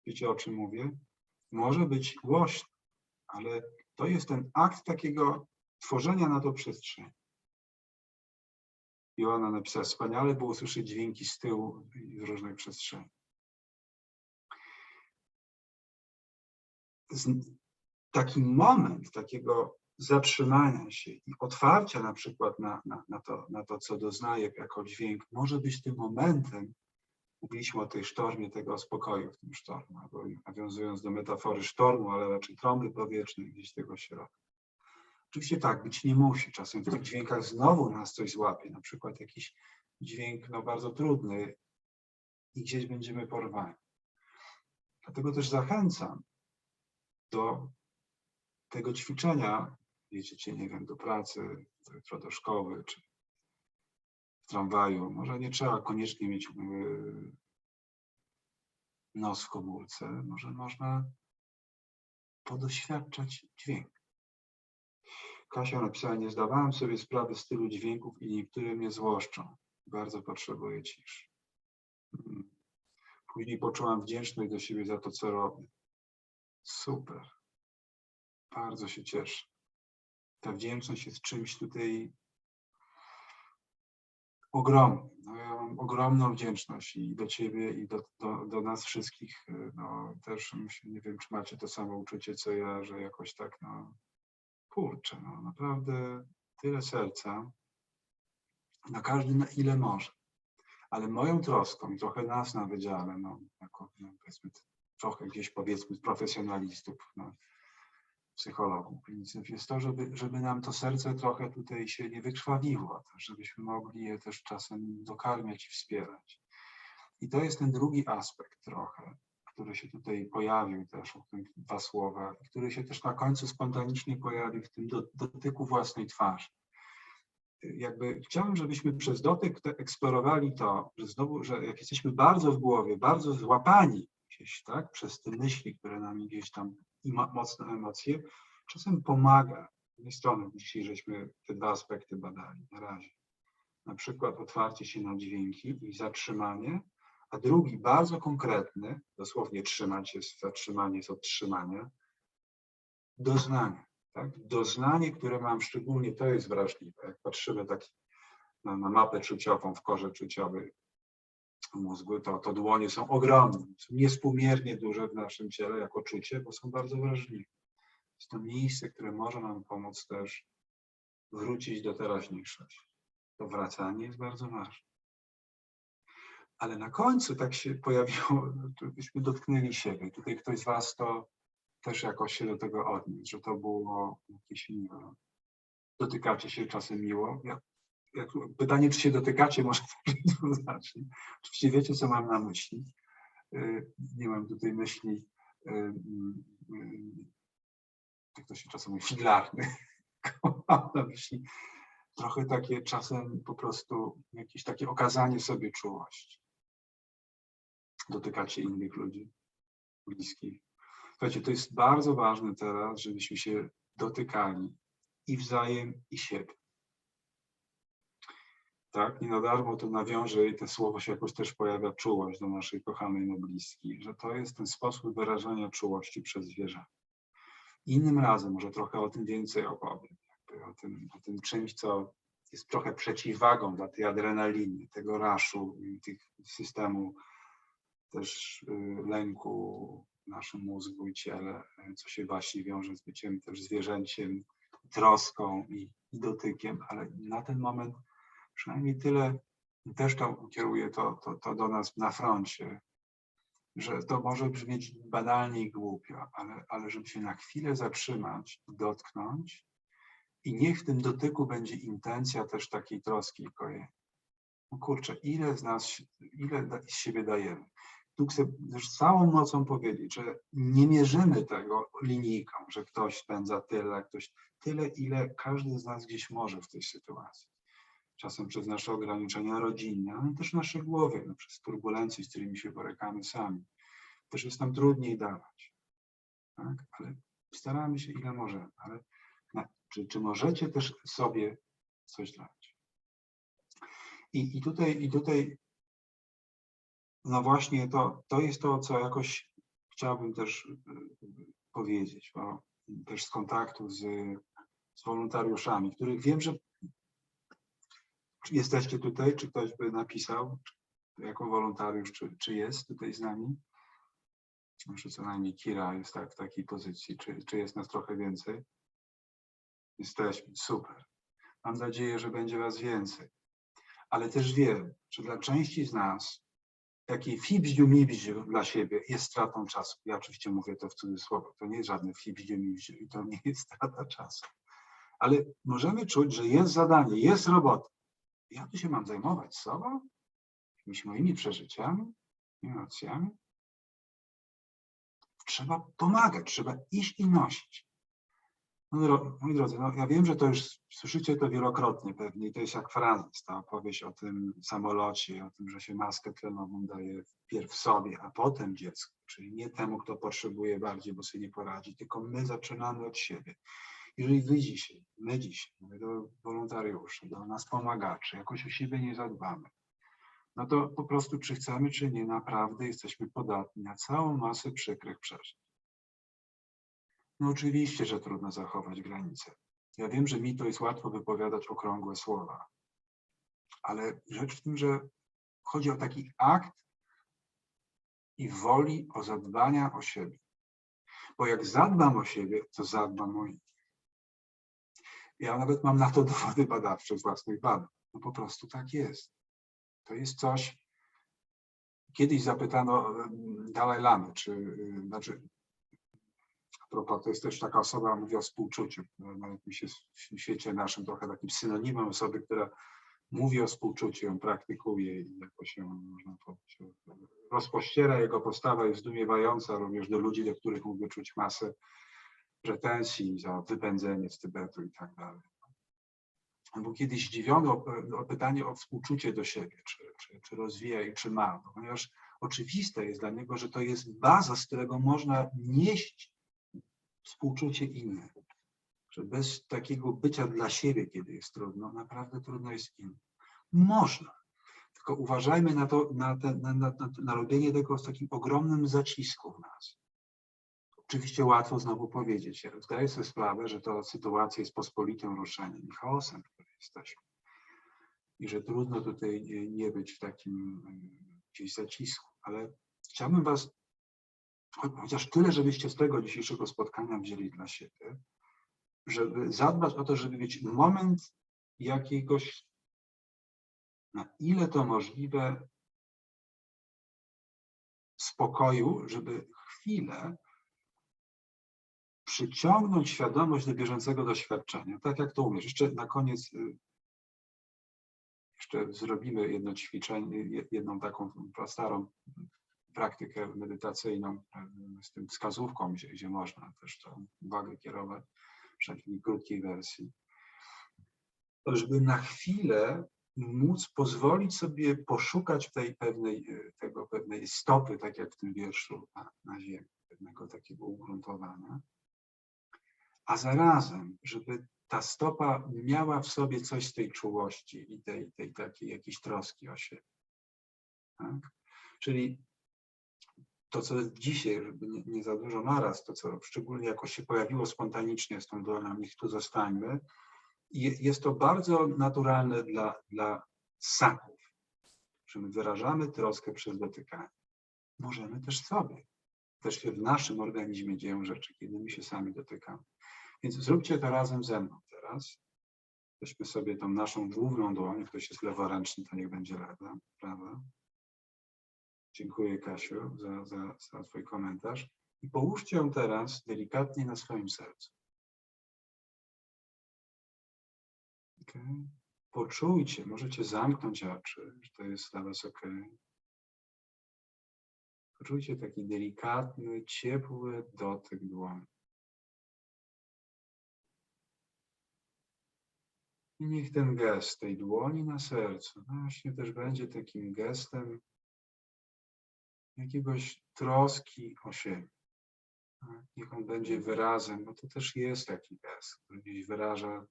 Wiecie, o czym mówię? Może być głośno, ale to jest ten akt takiego tworzenia na to przestrzeni. Joanna napisała, wspaniale było słyszeć dźwięki z tyłu i z różnych przestrzeni. Taki moment takiego zatrzymania się i otwarcia na przykład na to, co doznaję jako dźwięk, może być tym momentem, mówiliśmy o tej sztormie, tego spokoju w tym sztormie, albo nawiązując do metafory sztormu, ale raczej trąby powietrznej gdzieś tego środka. Oczywiście tak, być nie musi. Czasem w tych dźwiękach znowu nas coś złapie, na przykład jakiś dźwięk bardzo trudny i gdzieś będziemy porwani. Dlatego też zachęcam do tego ćwiczenia, jedziecie, nie wiem, do pracy, jutro do szkoły, czy w tramwaju. Może nie trzeba koniecznie mieć nos w komórce, może można podoświadczać dźwięk. Kasia napisała, nie zdawałem sobie sprawy z tylu dźwięków i niektóre mnie złoszczą. Bardzo potrzebuję ciszy. Później poczułam wdzięczność do siebie za to, co robię. Super. Bardzo się cieszę. Ta wdzięczność jest czymś tutaj ogromny. No, ja mam ogromną wdzięczność i do ciebie, i do nas wszystkich. No, też nie wiem, czy macie to samo uczucie, co ja, że jakoś tak, no kurczę, no naprawdę tyle serca, na każdy na ile może. Ale moją troską i trochę nas na wydziale, no, jako, no, powiedzmy, trochę gdzieś powiedzmy profesjonalistów, no, psychologów, kliniców, jest to, żeby nam to serce trochę tutaj się nie wykrwawiło, żebyśmy mogli je też czasem dokarmiać i wspierać. I to jest ten drugi aspekt trochę, który się tutaj pojawił też w tym 2 słowa, który się też na końcu spontanicznie pojawił w tym dotyku własnej twarzy. Jakby chciałem, żebyśmy przez dotyk eksplorowali to, że znowu, że jak jesteśmy bardzo w głowie, bardzo złapani gdzieś, tak, przez te myśli, które nam gdzieś tam i mocne emocje, czasem pomaga. Z jednej strony dzisiaj żeśmy te 2 aspekty badali na razie. Na przykład otwarcie się na dźwięki i zatrzymanie, a drugi bardzo konkretny, dosłownie trzymać jest, zatrzymanie jest od trzymania, doznanie. Tak? Doznanie, które mam szczególnie, to jest wrażliwe. Jak patrzymy tak na mapę czuciową w korze czuciowej mózgu, to dłonie są ogromne, są niespółmiernie duże w naszym ciele jako czucie, bo są bardzo wrażliwe. Jest to miejsce, które może nam pomóc też wrócić do teraźniejszości. To wracanie jest bardzo ważne. Ale na końcu tak się pojawiło, byśmy dotknęli siebie. Tutaj ktoś z was to też jakoś się do tego odniósł, że to było jakieś miłe. Dotykacie się czasem miło? Pytanie, czy się dotykacie, może to znaczy. Oczywiście wiecie, co mam na myśli. Nie mam tutaj myśli, jak to się czasem mówi, figlarnych. Mam na myśli trochę takie czasem po prostu jakieś takie okazanie sobie czułości. Dotykacie innych ludzi, bliskich. Słuchajcie, to jest bardzo ważne teraz, żebyśmy się dotykali i wzajem, i siebie. Tak, nie na darmo to nawiąże i to słowo się jakoś też pojawia, czułość do naszej kochanej noblistki, że to jest ten sposób wyrażania czułości przez zwierzę. Innym razem może trochę o tym więcej opowiem, o tym czymś, co jest trochę przeciwwagą dla tej adrenaliny, tego raszu i tych systemu też lęku w naszym mózgu i ciele, co się właśnie wiąże z byciem też zwierzęciem, troską i dotykiem, ale na ten moment przynajmniej tyle, też to kieruję to do nas na froncie, że to może brzmieć banalnie i głupio, ale żeby się na chwilę zatrzymać, dotknąć i niech w tym dotyku będzie intencja też takiej troski i kojenia. No kurczę, ile z siebie dajemy. Tu chcę już całą mocą powiedzieć, że nie mierzymy tego linijką, że ktoś spędza tyle, ktoś tyle, ile każdy z nas gdzieś może w tej sytuacji. Czasem przez nasze ograniczenia rodzinne, ale też nasze głowy, no, przez turbulencje, z którymi się borykamy sami. Też jest nam trudniej dawać. Tak? Ale staramy się ile możemy. Ale czy możecie też sobie coś dać? I tutaj no właśnie to jest to, co jakoś chciałbym też powiedzieć, bo też z kontaktu z wolontariuszami, których wiem, że jesteście tutaj, czy ktoś by napisał jako wolontariusz, czy jest tutaj z nami? Może co najmniej Kira jest w takiej pozycji, czy jest nas trochę więcej? Jesteśmy, super. Mam nadzieję, że będzie was więcej. Ale też wiem, że dla części z nas taki fibździu-mibździu dla siebie jest stratą czasu. Ja oczywiście mówię to w cudzysłowie. To nie jest żadne fibździu-mibździu i to nie jest strata czasu. Ale możemy czuć, że jest zadanie, jest robota. Ja tu się mam zajmować sobą? Jakimiś moimi przeżyciami, emocjami? Trzeba pomagać, trzeba iść i nosić. No, moi drodzy, no, ja wiem, że to już słyszycie to wielokrotnie pewnie i to jest jak frazes, ta opowieść o tym samolocie, o tym, że się maskę tlenową daje wpierw sobie, a potem dziecku, czyli nie temu, kto potrzebuje bardziej, bo sobie nie poradzi, tylko my zaczynamy od siebie. Jeżeli my dzisiaj, mówię do wolontariuszy, do nas pomagaczy, jakoś o siebie nie zadbamy, no to po prostu czy chcemy, czy nie, naprawdę jesteśmy podatni na całą masę przykrych przeżyć. No oczywiście, że trudno zachować granice. Ja wiem, że mi to jest łatwo wypowiadać okrągłe słowa, ale rzecz w tym, że chodzi o taki akt i woli o zadbania o siebie. Bo jak zadbam o siebie, to zadbam o innych. Ja nawet mam na to dowody badawcze z własnych badań. No po prostu tak jest. To jest coś. Kiedyś zapytano Dalaj Lamy, znaczy, a propos, to jest też taka osoba, mówi o współczuciu. Nawet mi się w świecie naszym trochę takim synonimem osoby, która mówi o współczuciu, ją praktykuje i jakoś się, można powiedzieć, rozpościera. Jego postawa jest zdumiewająca również do ludzi, do których mógłby czuć masę pretensji za wypędzenie z Tybetu i tak dalej. On był kiedyś zdziwiony o pytanie o współczucie do siebie, czy rozwija i czy ma, ponieważ oczywiste jest dla niego, że to jest baza, z którego można nieść współczucie innym. Że bez takiego bycia dla siebie, kiedy jest trudno, naprawdę trudno jest innym. Można. Tylko uważajmy na to, na robienie tego z takim ogromnym zacisku w nas. Oczywiście łatwo znowu powiedzieć. Ja zdaję sobie sprawę, że ta sytuacja jest pospolitym ruszeniem i chaosem, w którym jesteśmy. I że trudno tutaj nie być w takim gdzieś zacisku. Ale chciałbym was, chociaż tyle, żebyście z tego dzisiejszego spotkania wzięli dla siebie, żeby zadbać o to, żeby mieć moment jakiegoś, na ile to możliwe, spokoju, żeby chwilę przyciągnąć świadomość do bieżącego doświadczenia, tak jak to umiesz. Jeszcze na koniec jeszcze zrobimy jedno ćwiczenie, jedną taką starą praktykę medytacyjną z tym wskazówką, gdzie można też tą uwagę kierować w takiej krótkiej wersji. Żeby na chwilę móc pozwolić sobie poszukać tej pewnej stopy, tak jak w tym wierszu na ziemi, pewnego takiego ugruntowania, a zarazem, żeby ta stopa miała w sobie coś z tej czułości i tej takiej jakiejś troski o siebie. Tak? Czyli to, co dzisiaj, żeby nie za dużo naraz, to, co szczególnie jakoś się pojawiło spontanicznie z tą dłonią, niech tu zostańmy, jest to bardzo naturalne dla ssaków, że my wyrażamy troskę przez dotykanie. Możemy też sobie. Też się w naszym organizmie dzieją rzeczy, kiedy my się sami dotykamy. Więc zróbcie to razem ze mną teraz. Weźmy sobie tą naszą główną dłoń, ktoś jest leworęczny, to niech będzie lewa, prawa. Dziękuję, Kasiu, za twój komentarz. I połóżcie ją teraz delikatnie na swoim sercu. Okay. Poczujcie, możecie zamknąć oczy, że to jest dla was ok. Poczujcie taki delikatny, ciepły dotyk dłoni. I niech ten gest tej dłoni na sercu właśnie też będzie takim gestem jakiegoś troski o siebie. Niech on będzie wyrazem, bo to też jest taki gest, który gdzieś wyraża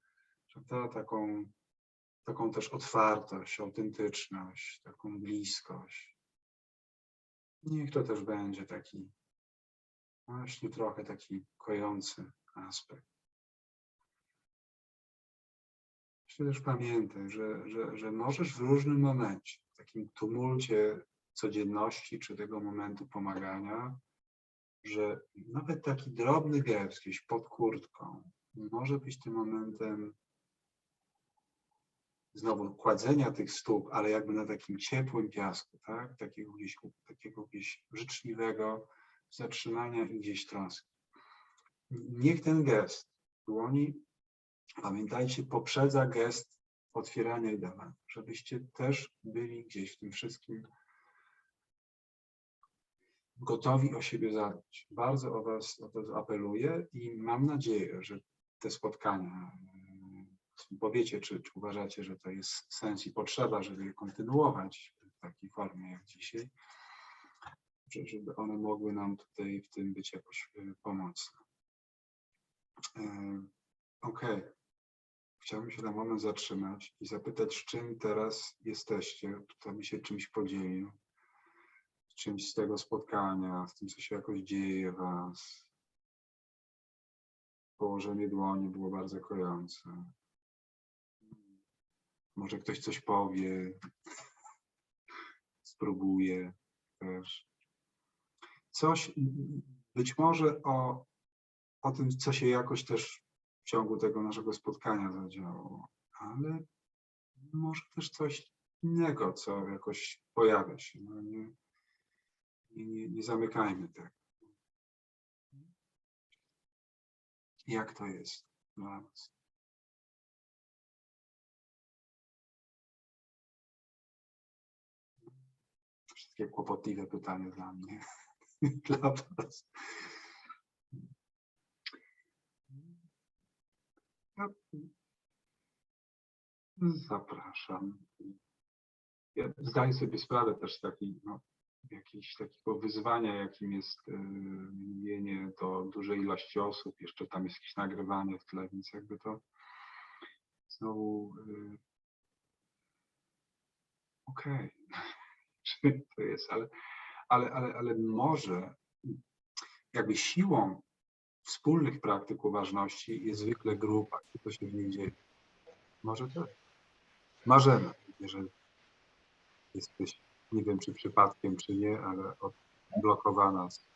taką też otwartość, autentyczność, taką bliskość. Niech to też będzie taki właśnie trochę taki kojący aspekt. Myślę też pamiętaj, że możesz w różnym momencie, w takim tumulcie codzienności czy tego momentu pomagania, że nawet taki drobny gest gdzieś pod kurtką może być tym momentem znowu kładzenia tych stóp, ale jakby na takim ciepłym piasku, tak? Takiego gdzieś życzliwego zatrzymania i gdzieś troski. Niech ten gest dłoni, pamiętajcie, poprzedza gest otwierania i dawania, żebyście też byli gdzieś w tym wszystkim gotowi o siebie zadbać. Bardzo o was o to apeluję i mam nadzieję, że te spotkania, powiecie, czy uważacie, że to jest sens i potrzeba, żeby je kontynuować w takiej formie jak dzisiaj, żeby one mogły nam tutaj w tym być jakoś pomocne. Okej. Chciałbym się na moment zatrzymać i zapytać, z czym teraz jesteście, kto mi się czymś podzielił, z czymś z tego spotkania, z tym, co się jakoś dzieje w was. Położenie dłoni było bardzo kojące. Może ktoś coś powie, spróbuje też. Coś, być może o tym, co się jakoś też w ciągu tego naszego spotkania zadziało, ale może też coś innego, co jakoś pojawia się. No nie zamykajmy tego. Jak to jest dla nas? Wszystkie kłopotliwe pytania dla mnie, dla was. Zapraszam. Ja zdaję sobie sprawę też jakiegoś takiego wyzwania, jakim jest mówienie do dużej ilości osób, jeszcze tam jest jakieś nagrywanie w tle, więc jakby to znowu okej, czy to jest, ale może jakby siłą wspólnych praktyk uważności jest zwykle grupa, co się w niej dzieje. Może tak. Marzena, jeżeli jesteś, nie wiem czy przypadkiem, czy nie, ale odblokowana z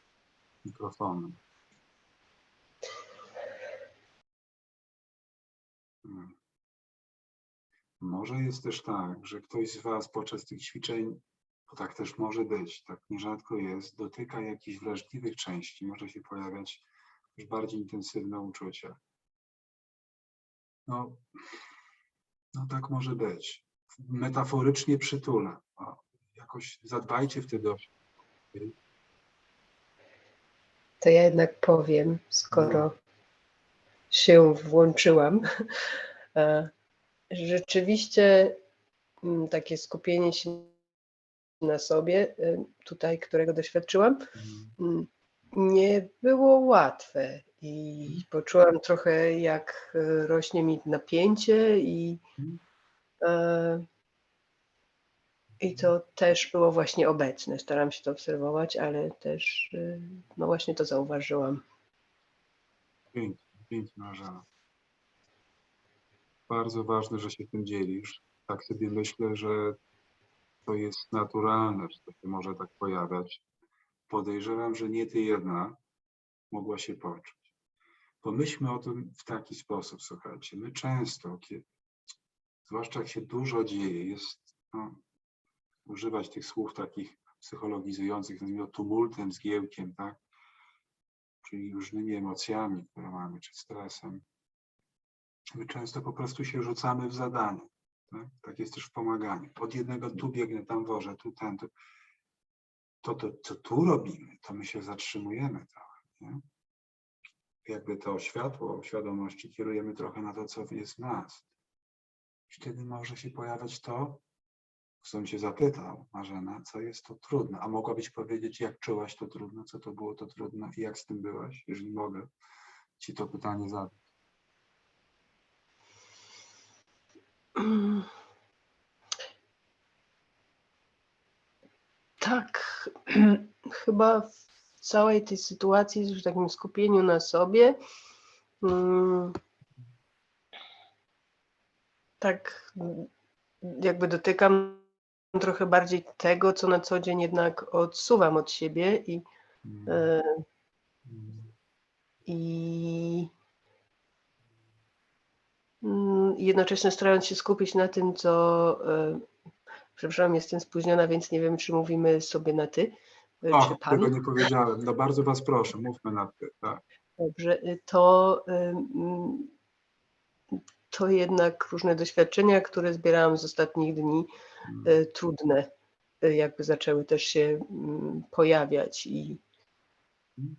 mikrofonem. Może jest też tak, że ktoś z was podczas tych ćwiczeń, bo tak też może być, tak nierzadko jest, dotyka jakichś wrażliwych części, może się pojawiać już bardziej intensywne uczucia. No tak może być. Metaforycznie przytula. Jakoś zadbajcie wtedy o siebie. To ja jednak powiem, skoro się włączyłam. Rzeczywiście takie skupienie się na sobie, tutaj, którego doświadczyłam, nie było łatwe i poczułam trochę, jak rośnie mi napięcie i to też było właśnie obecne. Staram się to obserwować, ale też no właśnie to zauważyłam. Pięknie, Marzena. Bardzo ważne, że się tym dzielisz. Tak sobie myślę, że to jest naturalne, że to się może tak pojawiać. Podejrzewam, że nie ty jedna mogła się poczuć. Pomyślmy o tym w taki sposób, słuchajcie. My często, zwłaszcza jak się dużo dzieje, jest używać tych słów takich psychologizujących, nazwijmy to tumultem, zgiełkiem, tak? Czyli różnymi emocjami, które mamy, czy stresem. My często po prostu się rzucamy w zadanie. Tak jest też w pomaganiu. Od jednego tu biegnę, tam wożę, tu ten. To, co tu robimy, to my się zatrzymujemy trochę. Nie? Jakby to światło świadomości kierujemy trochę na to, co jest w nas. Wtedy może się pojawiać to, co bym się zapytał, Marzena, co jest to trudne. A mogłabyś powiedzieć, jak czułaś to trudne, co to było to trudne i jak z tym byłaś, jeżeli mogę ci to pytanie zadać. Tak, chyba w całej tej sytuacji, w takim skupieniu na sobie, tak jakby dotykam trochę bardziej tego, co na co dzień jednak odsuwam od siebie i jednocześnie starając się skupić na tym, co... Przepraszam, jestem spóźniona, więc nie wiem, czy mówimy sobie na ty, czy pan. Tego nie powiedziałem. No bardzo was proszę, mówmy na ty. Tak. Dobrze, to jednak różne doświadczenia, które zbierałam z ostatnich dni, trudne, jakby zaczęły też się pojawiać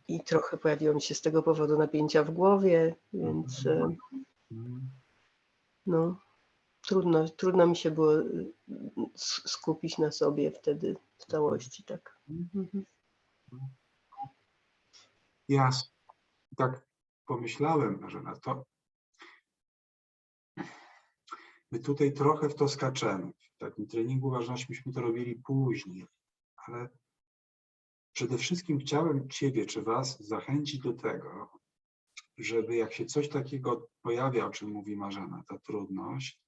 i trochę pojawiło mi się z tego powodu napięcia w głowie, więc no, trudno mi się było skupić na sobie wtedy w całości, tak. Jasne. Tak pomyślałem, że na to my tutaj trochę w to skaczemy. W takim treningu uważności myśmy to robili później, ale przede wszystkim chciałem ciebie czy was zachęcić do tego, żeby jak się coś takiego pojawia, o czym mówi Marzena, ta trudność,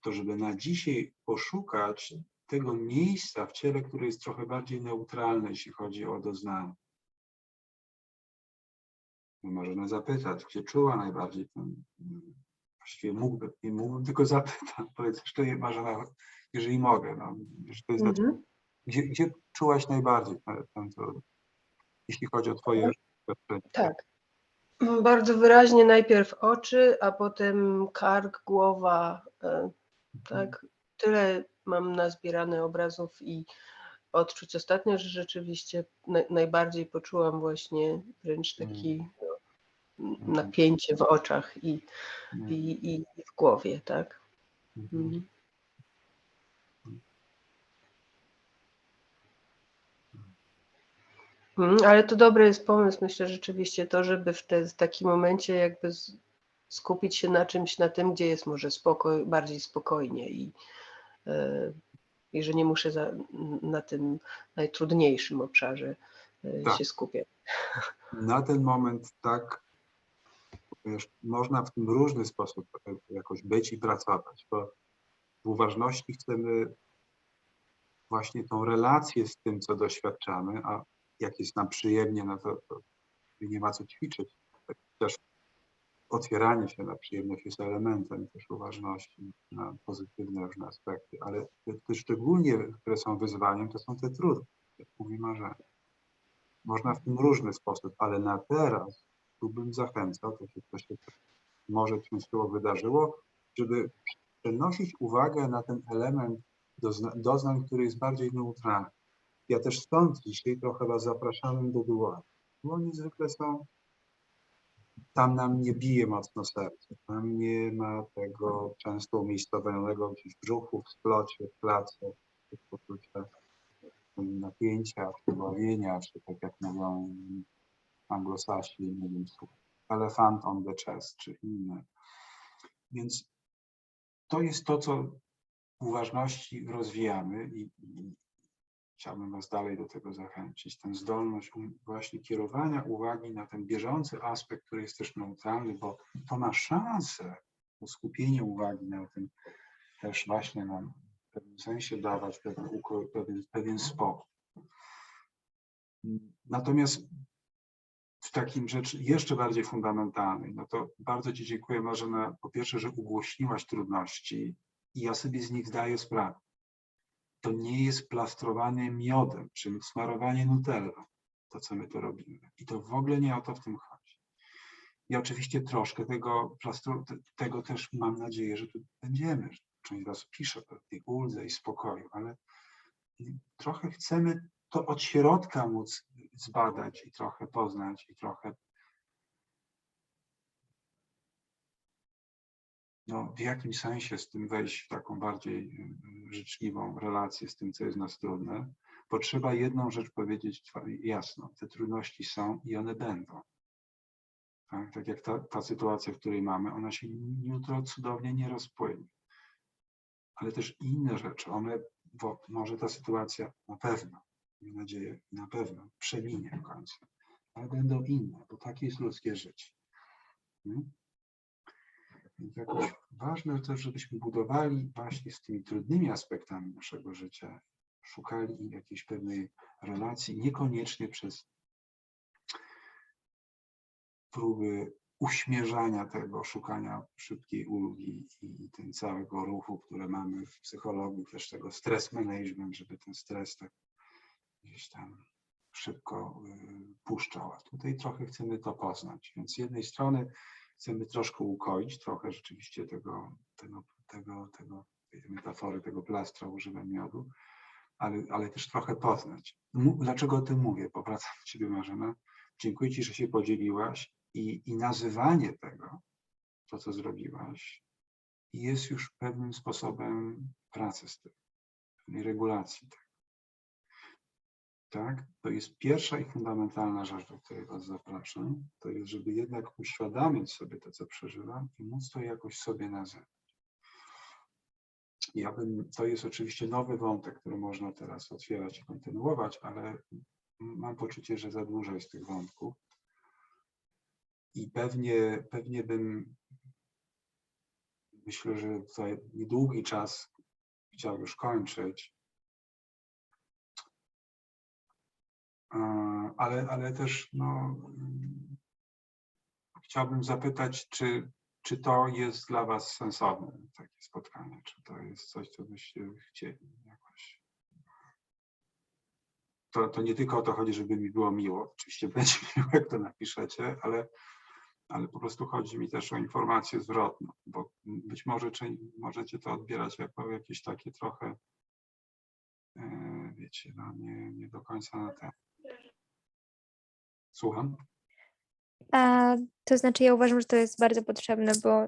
to żeby na dzisiaj poszukać tego miejsca w ciele, które jest trochę bardziej neutralne, jeśli chodzi o doznanie. Można zapytać, gdzie czuła najbardziej ten, właściwie nie mógłbym, tylko zapytam, powiedz jeszcze, Marzena, jeżeli mogę, no, to jest gdzie czułaś najbardziej ten trud, jeśli chodzi o twoje doświadczenie? Tak. Bardzo wyraźnie najpierw oczy, a potem kark, głowa, tak. Tyle mam nazbierane obrazów i odczuć ostatnio, że rzeczywiście najbardziej poczułam właśnie wręcz taki napięcie w oczach i w głowie, tak. Ale to dobry jest pomysł, myślę rzeczywiście to, żeby w takim momencie jakby skupić się na czymś, na tym, gdzie jest może bardziej spokojnie i że nie muszę na tym najtrudniejszym obszarze się skupiać. Na ten moment tak, wiesz, można w tym różny sposób jakoś być i pracować, bo w uważności chcemy właśnie tą relację z tym, co doświadczamy, a jak jest nam przyjemnie, no to nie ma co ćwiczyć. Też otwieranie się na przyjemność jest elementem też uważności na pozytywne różne aspekty, ale te szczególnie, które są wyzwaniem, to są te trudne, jak mówi Marzena. Można w tym różny sposób, ale na teraz tu bym zachęcał, to się może częściowo wydarzyło, żeby przenosić uwagę na ten element doznań, który jest bardziej neutralny. Ja też stąd dzisiaj trochę was zapraszam do dłoni. Dłonie zwykle są, tam nam nie bije mocno serce, tam nie ma tego często umiejscowionego gdzieś w brzuchu, w splocie, w klatce, tych poczucia napięcia, przybawienia, czy tak jak mówią anglosasi, nie wiem, elephant on the chest, czy inne. Więc to jest to, co w uważności rozwijamy i chciałbym was dalej do tego zachęcić. Tę zdolność właśnie kierowania uwagi na ten bieżący aspekt, który jest też neutralny, bo to ma szansę, to skupienie uwagi na tym też właśnie nam w pewnym sensie dawać pewien spokój. Natomiast w takim rzecz jeszcze bardziej fundamentalnej, no to bardzo ci dziękuję, Marzena, po pierwsze, że ugłośniłaś trudności i ja sobie z nich zdaję sprawę. To nie jest plastrowanie miodem, czy smarowanie nutellą, to co my to robimy. I to w ogóle nie o to w tym chodzi. I oczywiście troszkę tego też mam nadzieję, że tu będziemy. Część z was pisze o tej uldze i spokoju, ale trochę chcemy to od środka móc zbadać i trochę poznać i trochę w jakimś sensie z tym wejść w taką bardziej życzliwą relację z tym, co jest nas trudne, bo trzeba jedną rzecz powiedzieć jasno. Te trudności są i one będą. Tak jak ta sytuacja, w której mamy, ona się jutro cudownie nie rozpłynie. Ale też inne rzeczy, bo może ta sytuacja na pewno, mam nadzieję, na pewno przeminie w końcu, ale będą inne, bo takie jest ludzkie życie. Więc jakoś ważne też, żebyśmy budowali właśnie z tymi trudnymi aspektami naszego życia, szukali jakiejś pewnej relacji, niekoniecznie przez próby uśmierzania tego, szukania szybkiej ulgi i tym całego ruchu, które mamy w psychologii, też tego stress management, żeby ten stres tak gdzieś tam szybko puszczał. A tutaj trochę chcemy to poznać. Więc z jednej strony chcemy troszkę ukoić, trochę rzeczywiście tej metafory, tego plastra używam miodu, ale też trochę poznać. Dlaczego o tym mówię? Powracam do ciebie, Marzena. Dziękuję ci, że się podzieliłaś i nazywanie tego, to co zrobiłaś, jest już pewnym sposobem pracy z tym, pewnej regulacji tego. Tak? To jest pierwsza i fundamentalna rzecz, do której was zapraszam. To jest, żeby jednak uświadamiać sobie to, co przeżywam i móc to jakoś sobie nazywać. To jest oczywiście nowy wątek, który można teraz otwierać i kontynuować, ale mam poczucie, że za dużo jest tych wątków. I pewnie bym myślę, że tutaj niedługi czas chciał już kończyć. Ale też no, chciałbym zapytać, czy to jest dla was sensowne, takie spotkanie? Czy to jest coś, co byście chcieli jakoś? To nie tylko o to chodzi, żeby mi było miło. Oczywiście będzie miło, jak to napiszecie, ale po prostu chodzi mi też o informację zwrotną, bo być może możecie to odbierać jako jakieś takie trochę, wiecie, no nie do końca na temat. Słucham? To znaczy, ja uważam, że to jest bardzo potrzebne, bo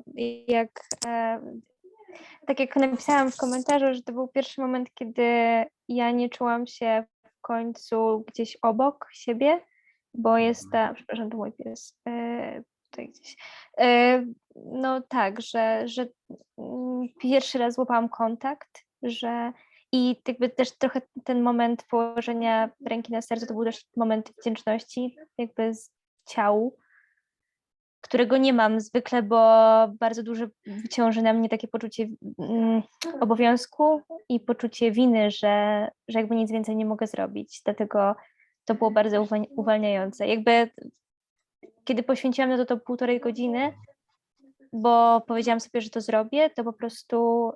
tak jak napisałam w komentarzu, że to był pierwszy moment, kiedy ja nie czułam się w końcu gdzieś obok siebie, bo przepraszam, to mój pies, tutaj gdzieś. No tak, że pierwszy raz złapałam kontakt, i jakby też trochę ten moment położenia ręki na sercu to był też moment wdzięczności jakby z ciału, którego nie mam zwykle, bo bardzo duże ciąży na mnie takie poczucie obowiązku i poczucie winy, że jakby nic więcej nie mogę zrobić. Dlatego to było bardzo uwalniające. Jakby kiedy poświęciłam na to 1,5 godziny, bo powiedziałam sobie, że to zrobię, to po prostu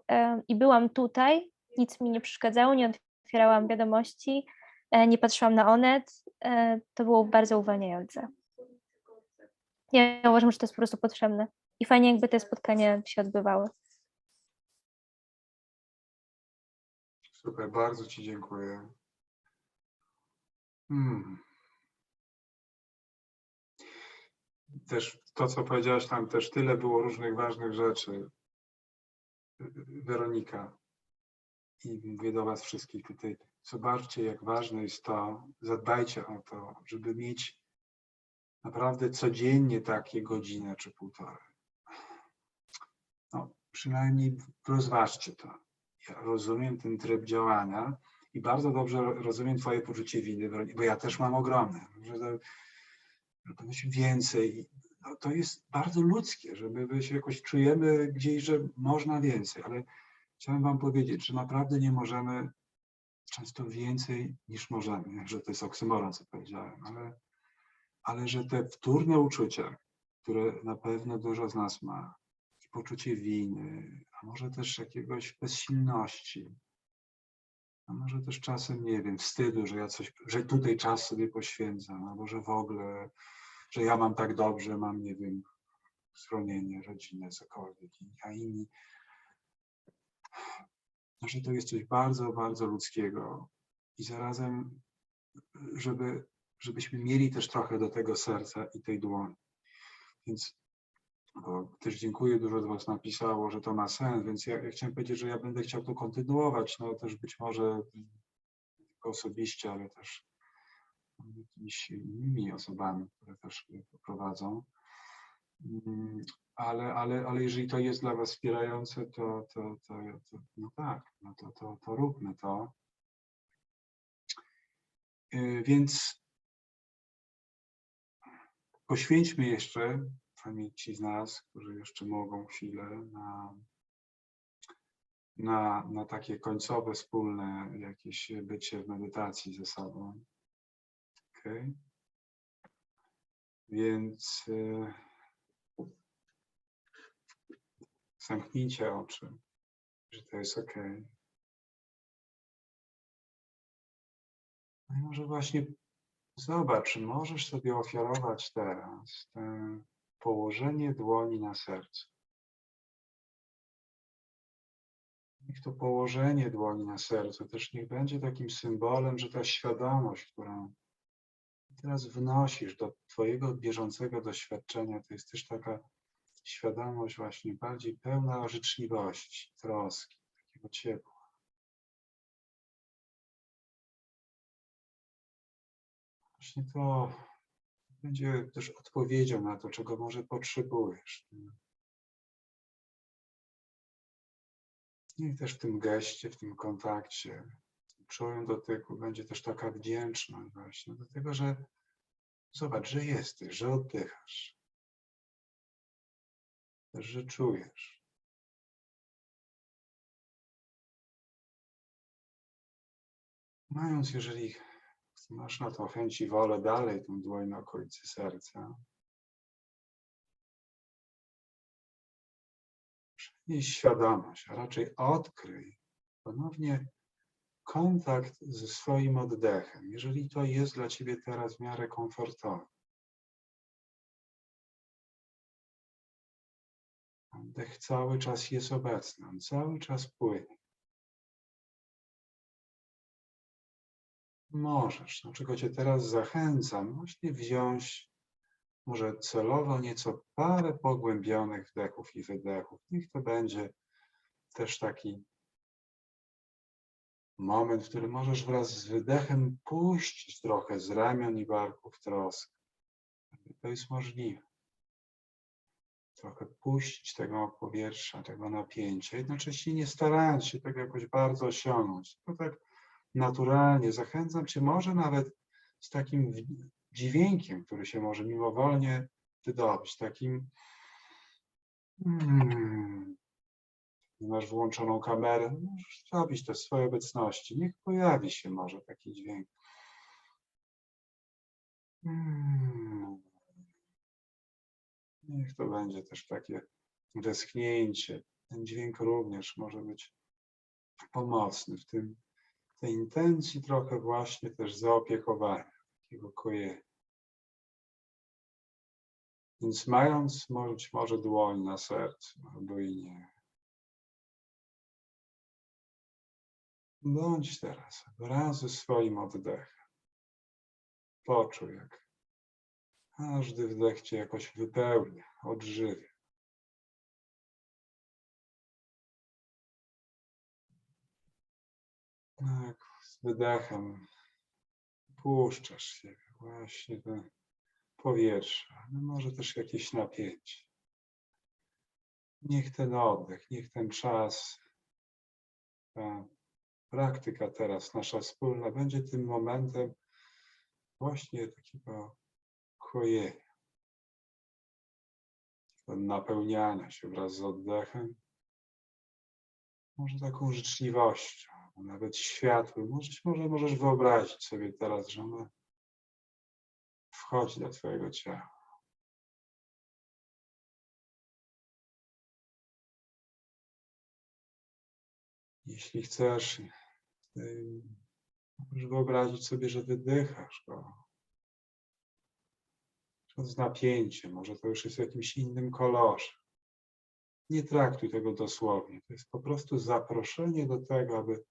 i byłam tutaj, nic mi nie przeszkadzało, nie otwierałam wiadomości, nie patrzyłam na Onet, to było bardzo uwalniające. Ja uważam, że to jest po prostu potrzebne i fajnie, jakby te spotkania się odbywały. Super, bardzo ci dziękuję. Też to, co powiedziałaś tam, też tyle było różnych ważnych rzeczy. Weronika, i mówię do was wszystkich tutaj, zobaczcie, jak ważne jest to, zadbajcie o to, żeby mieć naprawdę codziennie takie godzinę czy 1,5. No, przynajmniej rozważcie to. Ja rozumiem ten tryb działania i bardzo dobrze rozumiem twoje poczucie winy, bo ja też mam ogromne, że powinno więcej. No, to jest bardzo ludzkie, że my się jakoś czujemy gdzieś, że można więcej, ale chciałem wam powiedzieć, że naprawdę nie możemy często więcej niż możemy, że to jest oksymoron, co powiedziałem, ale że te wtórne uczucia, które na pewno dużo z nas ma, poczucie winy, a może też jakiegoś bezsilności, a może też czasem, nie wiem, wstydu, że tutaj czas sobie poświęcam, albo że w ogóle, że ja mam tak dobrze, mam, nie wiem, schronienie, rodzinę, cokolwiek, a inni, że to jest coś bardzo, bardzo ludzkiego i zarazem, żebyśmy mieli też trochę do tego serca i tej dłoni. Więc bo też dziękuję, dużo z was napisało, że to ma sens, więc ja chciałem powiedzieć, że ja będę chciał to kontynuować, no też być może tylko osobiście, ale też jakimiś innymi osobami, które też to prowadzą. Ale jeżeli to jest dla was wspierające, to no tak, no to róbmy to. Więc poświęćmy jeszcze, przynajmniej ci z nas, którzy jeszcze mogą chwilę na takie końcowe, wspólne jakieś bycie w medytacji ze sobą. Okay. Więc zamknijcie oczy, że to jest ok. No i może właśnie zobacz, czy możesz sobie ofiarować teraz położenie dłoni na sercu. Niech to położenie dłoni na sercu też niech będzie takim symbolem, że ta świadomość, którą teraz wnosisz do twojego bieżącego doświadczenia, to jest też taka świadomość właśnie bardziej pełna życzliwości, troski, takiego ciepła. Właśnie to będzie też odpowiedzią na to, czego może potrzebujesz. I też w tym geście, w tym kontakcie, w tym czułym dotyku będzie też taka wdzięczność właśnie do tego, że zobacz, że jesteś, że oddychasz, też, że czujesz. Mając, jeżeli masz na to chęć i wolę, dalej tą dłoń na okolicy serca, przenieś świadomość, a raczej odkryj ponownie kontakt ze swoim oddechem, jeżeli to jest dla ciebie teraz w miarę komfortowe. Oddech cały czas jest obecny, on cały czas płynie. Możesz, do czego cię teraz zachęcam, właśnie wziąć może celowo nieco parę pogłębionych wdechów i wydechów. Niech to będzie też taki moment, w którym możesz wraz z wydechem puścić trochę z ramion i barków troskę. To jest możliwe. Trochę puścić tego powietrza, tego napięcia, jednocześnie nie starając się tego jakoś bardzo osiągnąć. To tak naturalnie. Zachęcam cię może nawet z takim dźwiękiem, który się może mimowolnie wydobyć, takim masz włączoną kamerę, możesz zrobić to w swojej obecności. Niech pojawi się może taki dźwięk. Niech to będzie też takie westchnięcie. Ten dźwięk również może być pomocny w tej intencji trochę właśnie też zaopiekowania, takiego kojenia. Więc mając być może dłoń na sercu, albo i nie. Bądź teraz wraz ze swoim oddechem. Poczuj, jak każdy wdech cię jakoś wypełnia, odżywia. Jak z wydechem puszczasz się właśnie te powietrze, ale może też jakieś napięcie. Niech ten oddech, niech ten czas, ta praktyka teraz nasza wspólna będzie tym momentem właśnie takiego kojenia, napełniania się wraz z oddechem, może taką życzliwością, nawet światłem. Może możesz wyobrazić sobie teraz, że ona wchodzi do twojego ciała. Jeśli chcesz, możesz wyobrazić sobie, że wydychasz go z napięciem, może to już jest w jakimś innym kolorze. Nie traktuj tego dosłownie. To jest po prostu zaproszenie do tego, aby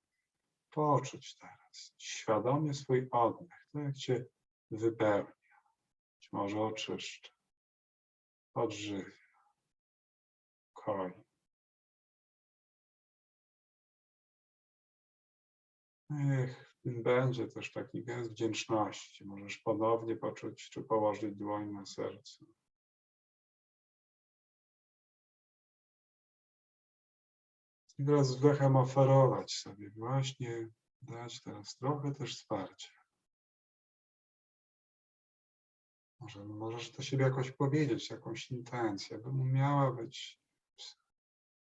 poczuć teraz świadomie swój oddech, to jak cię wypełnia, być może oczyszcza, odżywia, koi. Niech w tym będzie też taki gest wdzięczności. Możesz ponownie poczuć, czy położyć dłoń na sercu. I wraz z wdechem oferować sobie właśnie, dać teraz trochę też wsparcia. Może możesz do siebie jakoś powiedzieć, jakąś intencję, by miała być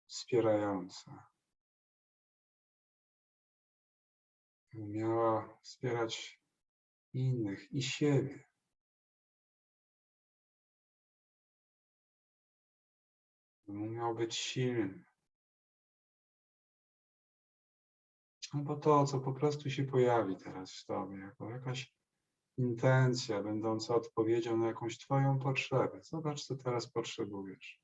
wspierająca. By miała wspierać innych i siebie. By miał być silny. Albo to, co po prostu się pojawi teraz w tobie, jako jakaś intencja będąca odpowiedzią na jakąś twoją potrzebę. Zobacz, co teraz potrzebujesz.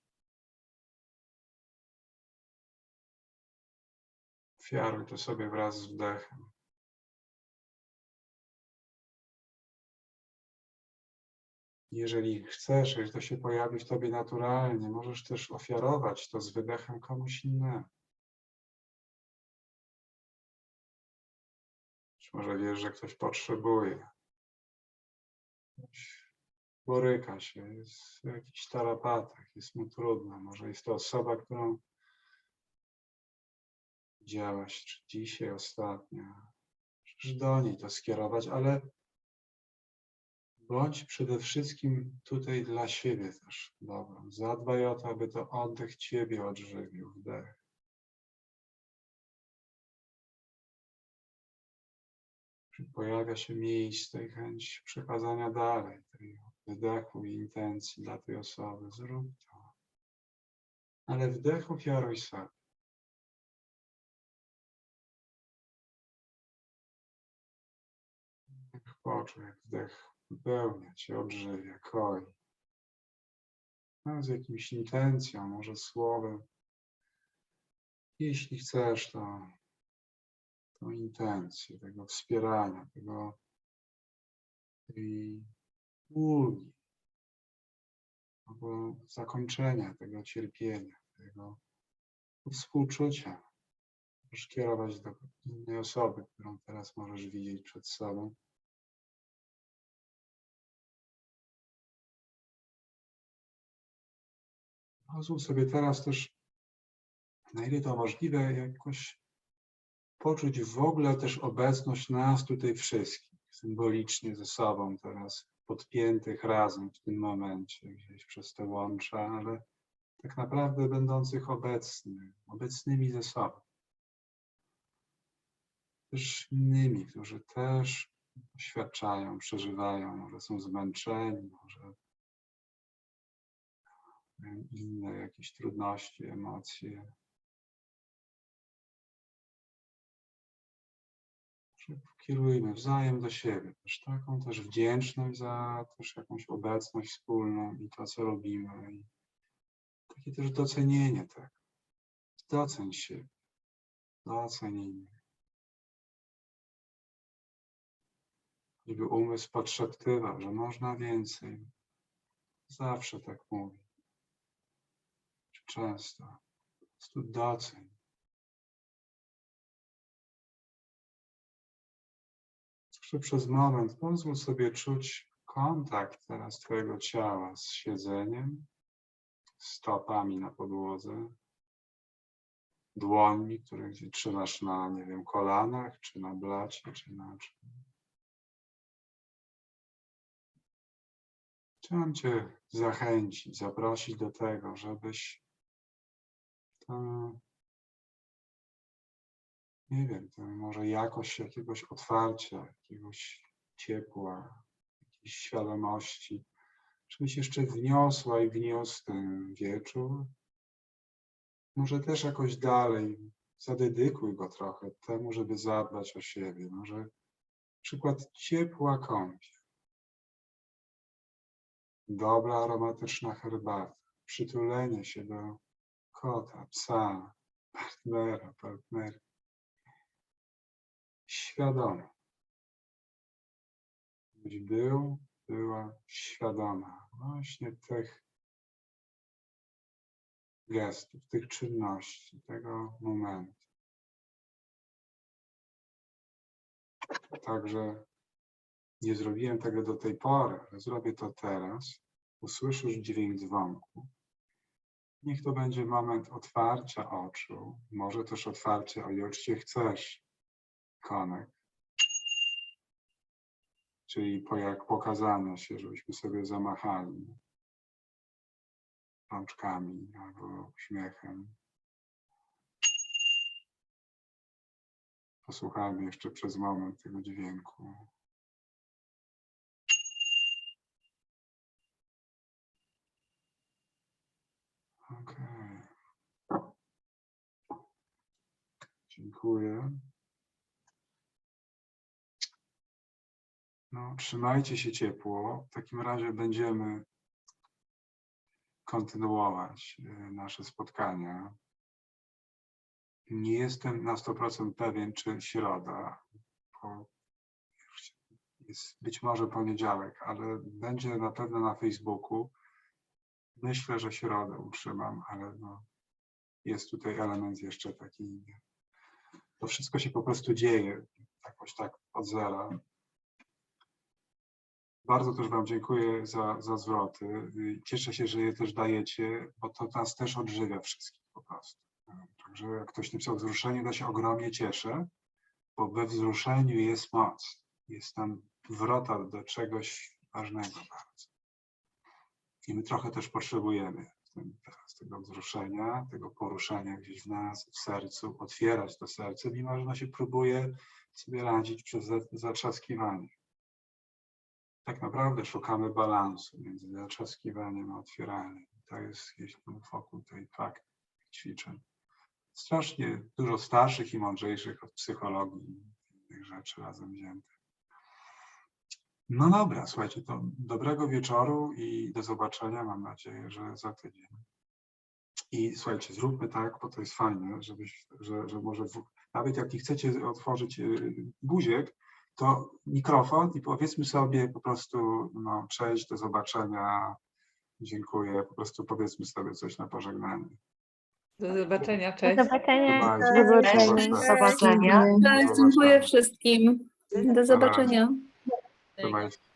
Ofiaruj to sobie wraz z wdechem. Jeżeli chcesz, jeżeli to się pojawi w tobie naturalnie, możesz też ofiarować to z wydechem komuś innemu. Być może wiesz, że ktoś potrzebuje. Ktoś boryka się, jest w jakichś tarapatach, jest mu trudno. Może jest to osoba, którą widziałaś, czy dzisiaj, ostatnio. Możesz do niej to skierować, ale bądź przede wszystkim tutaj dla siebie też dobrą. Zadbaj o to, aby to oddech ciebie odżywił, wdech. Pojawia się miejsce i chęć przekazania dalej tej wydechu i intencji dla tej osoby. Zrób to. Ale wdech ofiaruj sobie. Poczuj, jak wdech wypełnia cię, odżywia, koi. No, z jakimś intencją, może słowem. Jeśli chcesz, to tą intencję tego wspierania, tej ulgi, albo zakończenia tego cierpienia, tego współczucia. Możesz kierować do innej osoby, którą teraz możesz widzieć przed sobą. Pozwól sobie teraz też, na ile to możliwe, jakoś poczuć w ogóle też obecność nas tutaj wszystkich, symbolicznie ze sobą teraz, podpiętych razem w tym momencie, gdzieś przez te łącza, ale tak naprawdę będących obecnymi ze sobą. Też innymi, którzy też doświadczają, przeżywają, może są zmęczeni, może mają inne jakieś trudności, emocje. Kierujmy wzajem do siebie też taką też wdzięczność za też jakąś obecność wspólną i to, co robimy. I takie też docenienie tego. Doceń siebie, doceń innych. Żeby umysł podszeptywał, że można więcej. Zawsze tak mówi. Czy często. Po prostu doceń. Jeszcze przez moment pozwól sobie czuć kontakt teraz twojego ciała z siedzeniem, stopami na podłodze, dłońmi, które gdzieś trzymasz na, nie wiem, kolanach, czy na blacie, czy na czym. Chciałem cię zachęcić, zaprosić do tego, żebyś nie wiem, to może jakość jakiegoś otwarcia, jakiegoś ciepła, jakiejś świadomości, żebyś jeszcze wniosła i wniósł ten wieczór. Może też jakoś dalej zadedykuj go trochę temu, żeby zadbać o siebie. Może przykład ciepła kąpiel, dobra aromatyczna herbata, przytulenie się do kota, psa, partnera, partnerki. Świadoma. Byś była świadoma właśnie tych gestów, tych czynności, tego momentu. Także nie zrobiłem tego do tej pory, ale zrobię to teraz. Usłyszysz dźwięk dzwonku. Niech to będzie moment otwarcia oczu, może też otwarcia, o ile oczywiście chcesz, konek. Czyli jak pokazane się, żebyśmy sobie zamachali rączkami albo uśmiechem. Posłuchajmy jeszcze przez moment tego dźwięku. Okej. Dziękuję. No, trzymajcie się ciepło. W takim razie będziemy kontynuować nasze spotkania. Nie jestem na 100% pewien, czy środa, bo jest być może poniedziałek, ale będzie na pewno na Facebooku. Myślę, że środę utrzymam, ale no, jest tutaj element jeszcze taki. To wszystko się po prostu dzieje jakoś tak od zera. Bardzo też wam dziękuję za zwroty. Cieszę się, że je też dajecie, bo to nas też odżywia wszystkich po prostu. Także jak ktoś napisał wzruszenie, to się ogromnie cieszę, bo we wzruszeniu jest moc. Jest tam wrota do czegoś ważnego bardzo. I my trochę też potrzebujemy teraz tego wzruszenia, tego poruszenia gdzieś w nas, w sercu, otwierać to serce, mimo że ono się próbuje sobie radzić przez zatrzaskiwanie. Tak naprawdę szukamy balansu między zatrzaskiwaniem a otwieraniem. To jest gdzieś tam wokół tej praktyki ćwiczeń. Strasznie dużo starszych i mądrzejszych od psychologii tych rzeczy razem wziętych. No dobra, słuchajcie, to dobrego wieczoru i do zobaczenia, mam nadzieję, że za tydzień. I słuchajcie, zróbmy tak, bo to jest fajne, że może nawet jak nie chcecie otworzyć guziek, to mikrofon i powiedzmy sobie po prostu no, cześć, do zobaczenia, dziękuję, po prostu powiedzmy sobie coś na pożegnanie. Do zobaczenia, Do cześć. zobaczenia. Trzymajcie się. Do zobaczenia. Cześć, dziękuję wszystkim. Do zobaczenia. Trzymajcie się.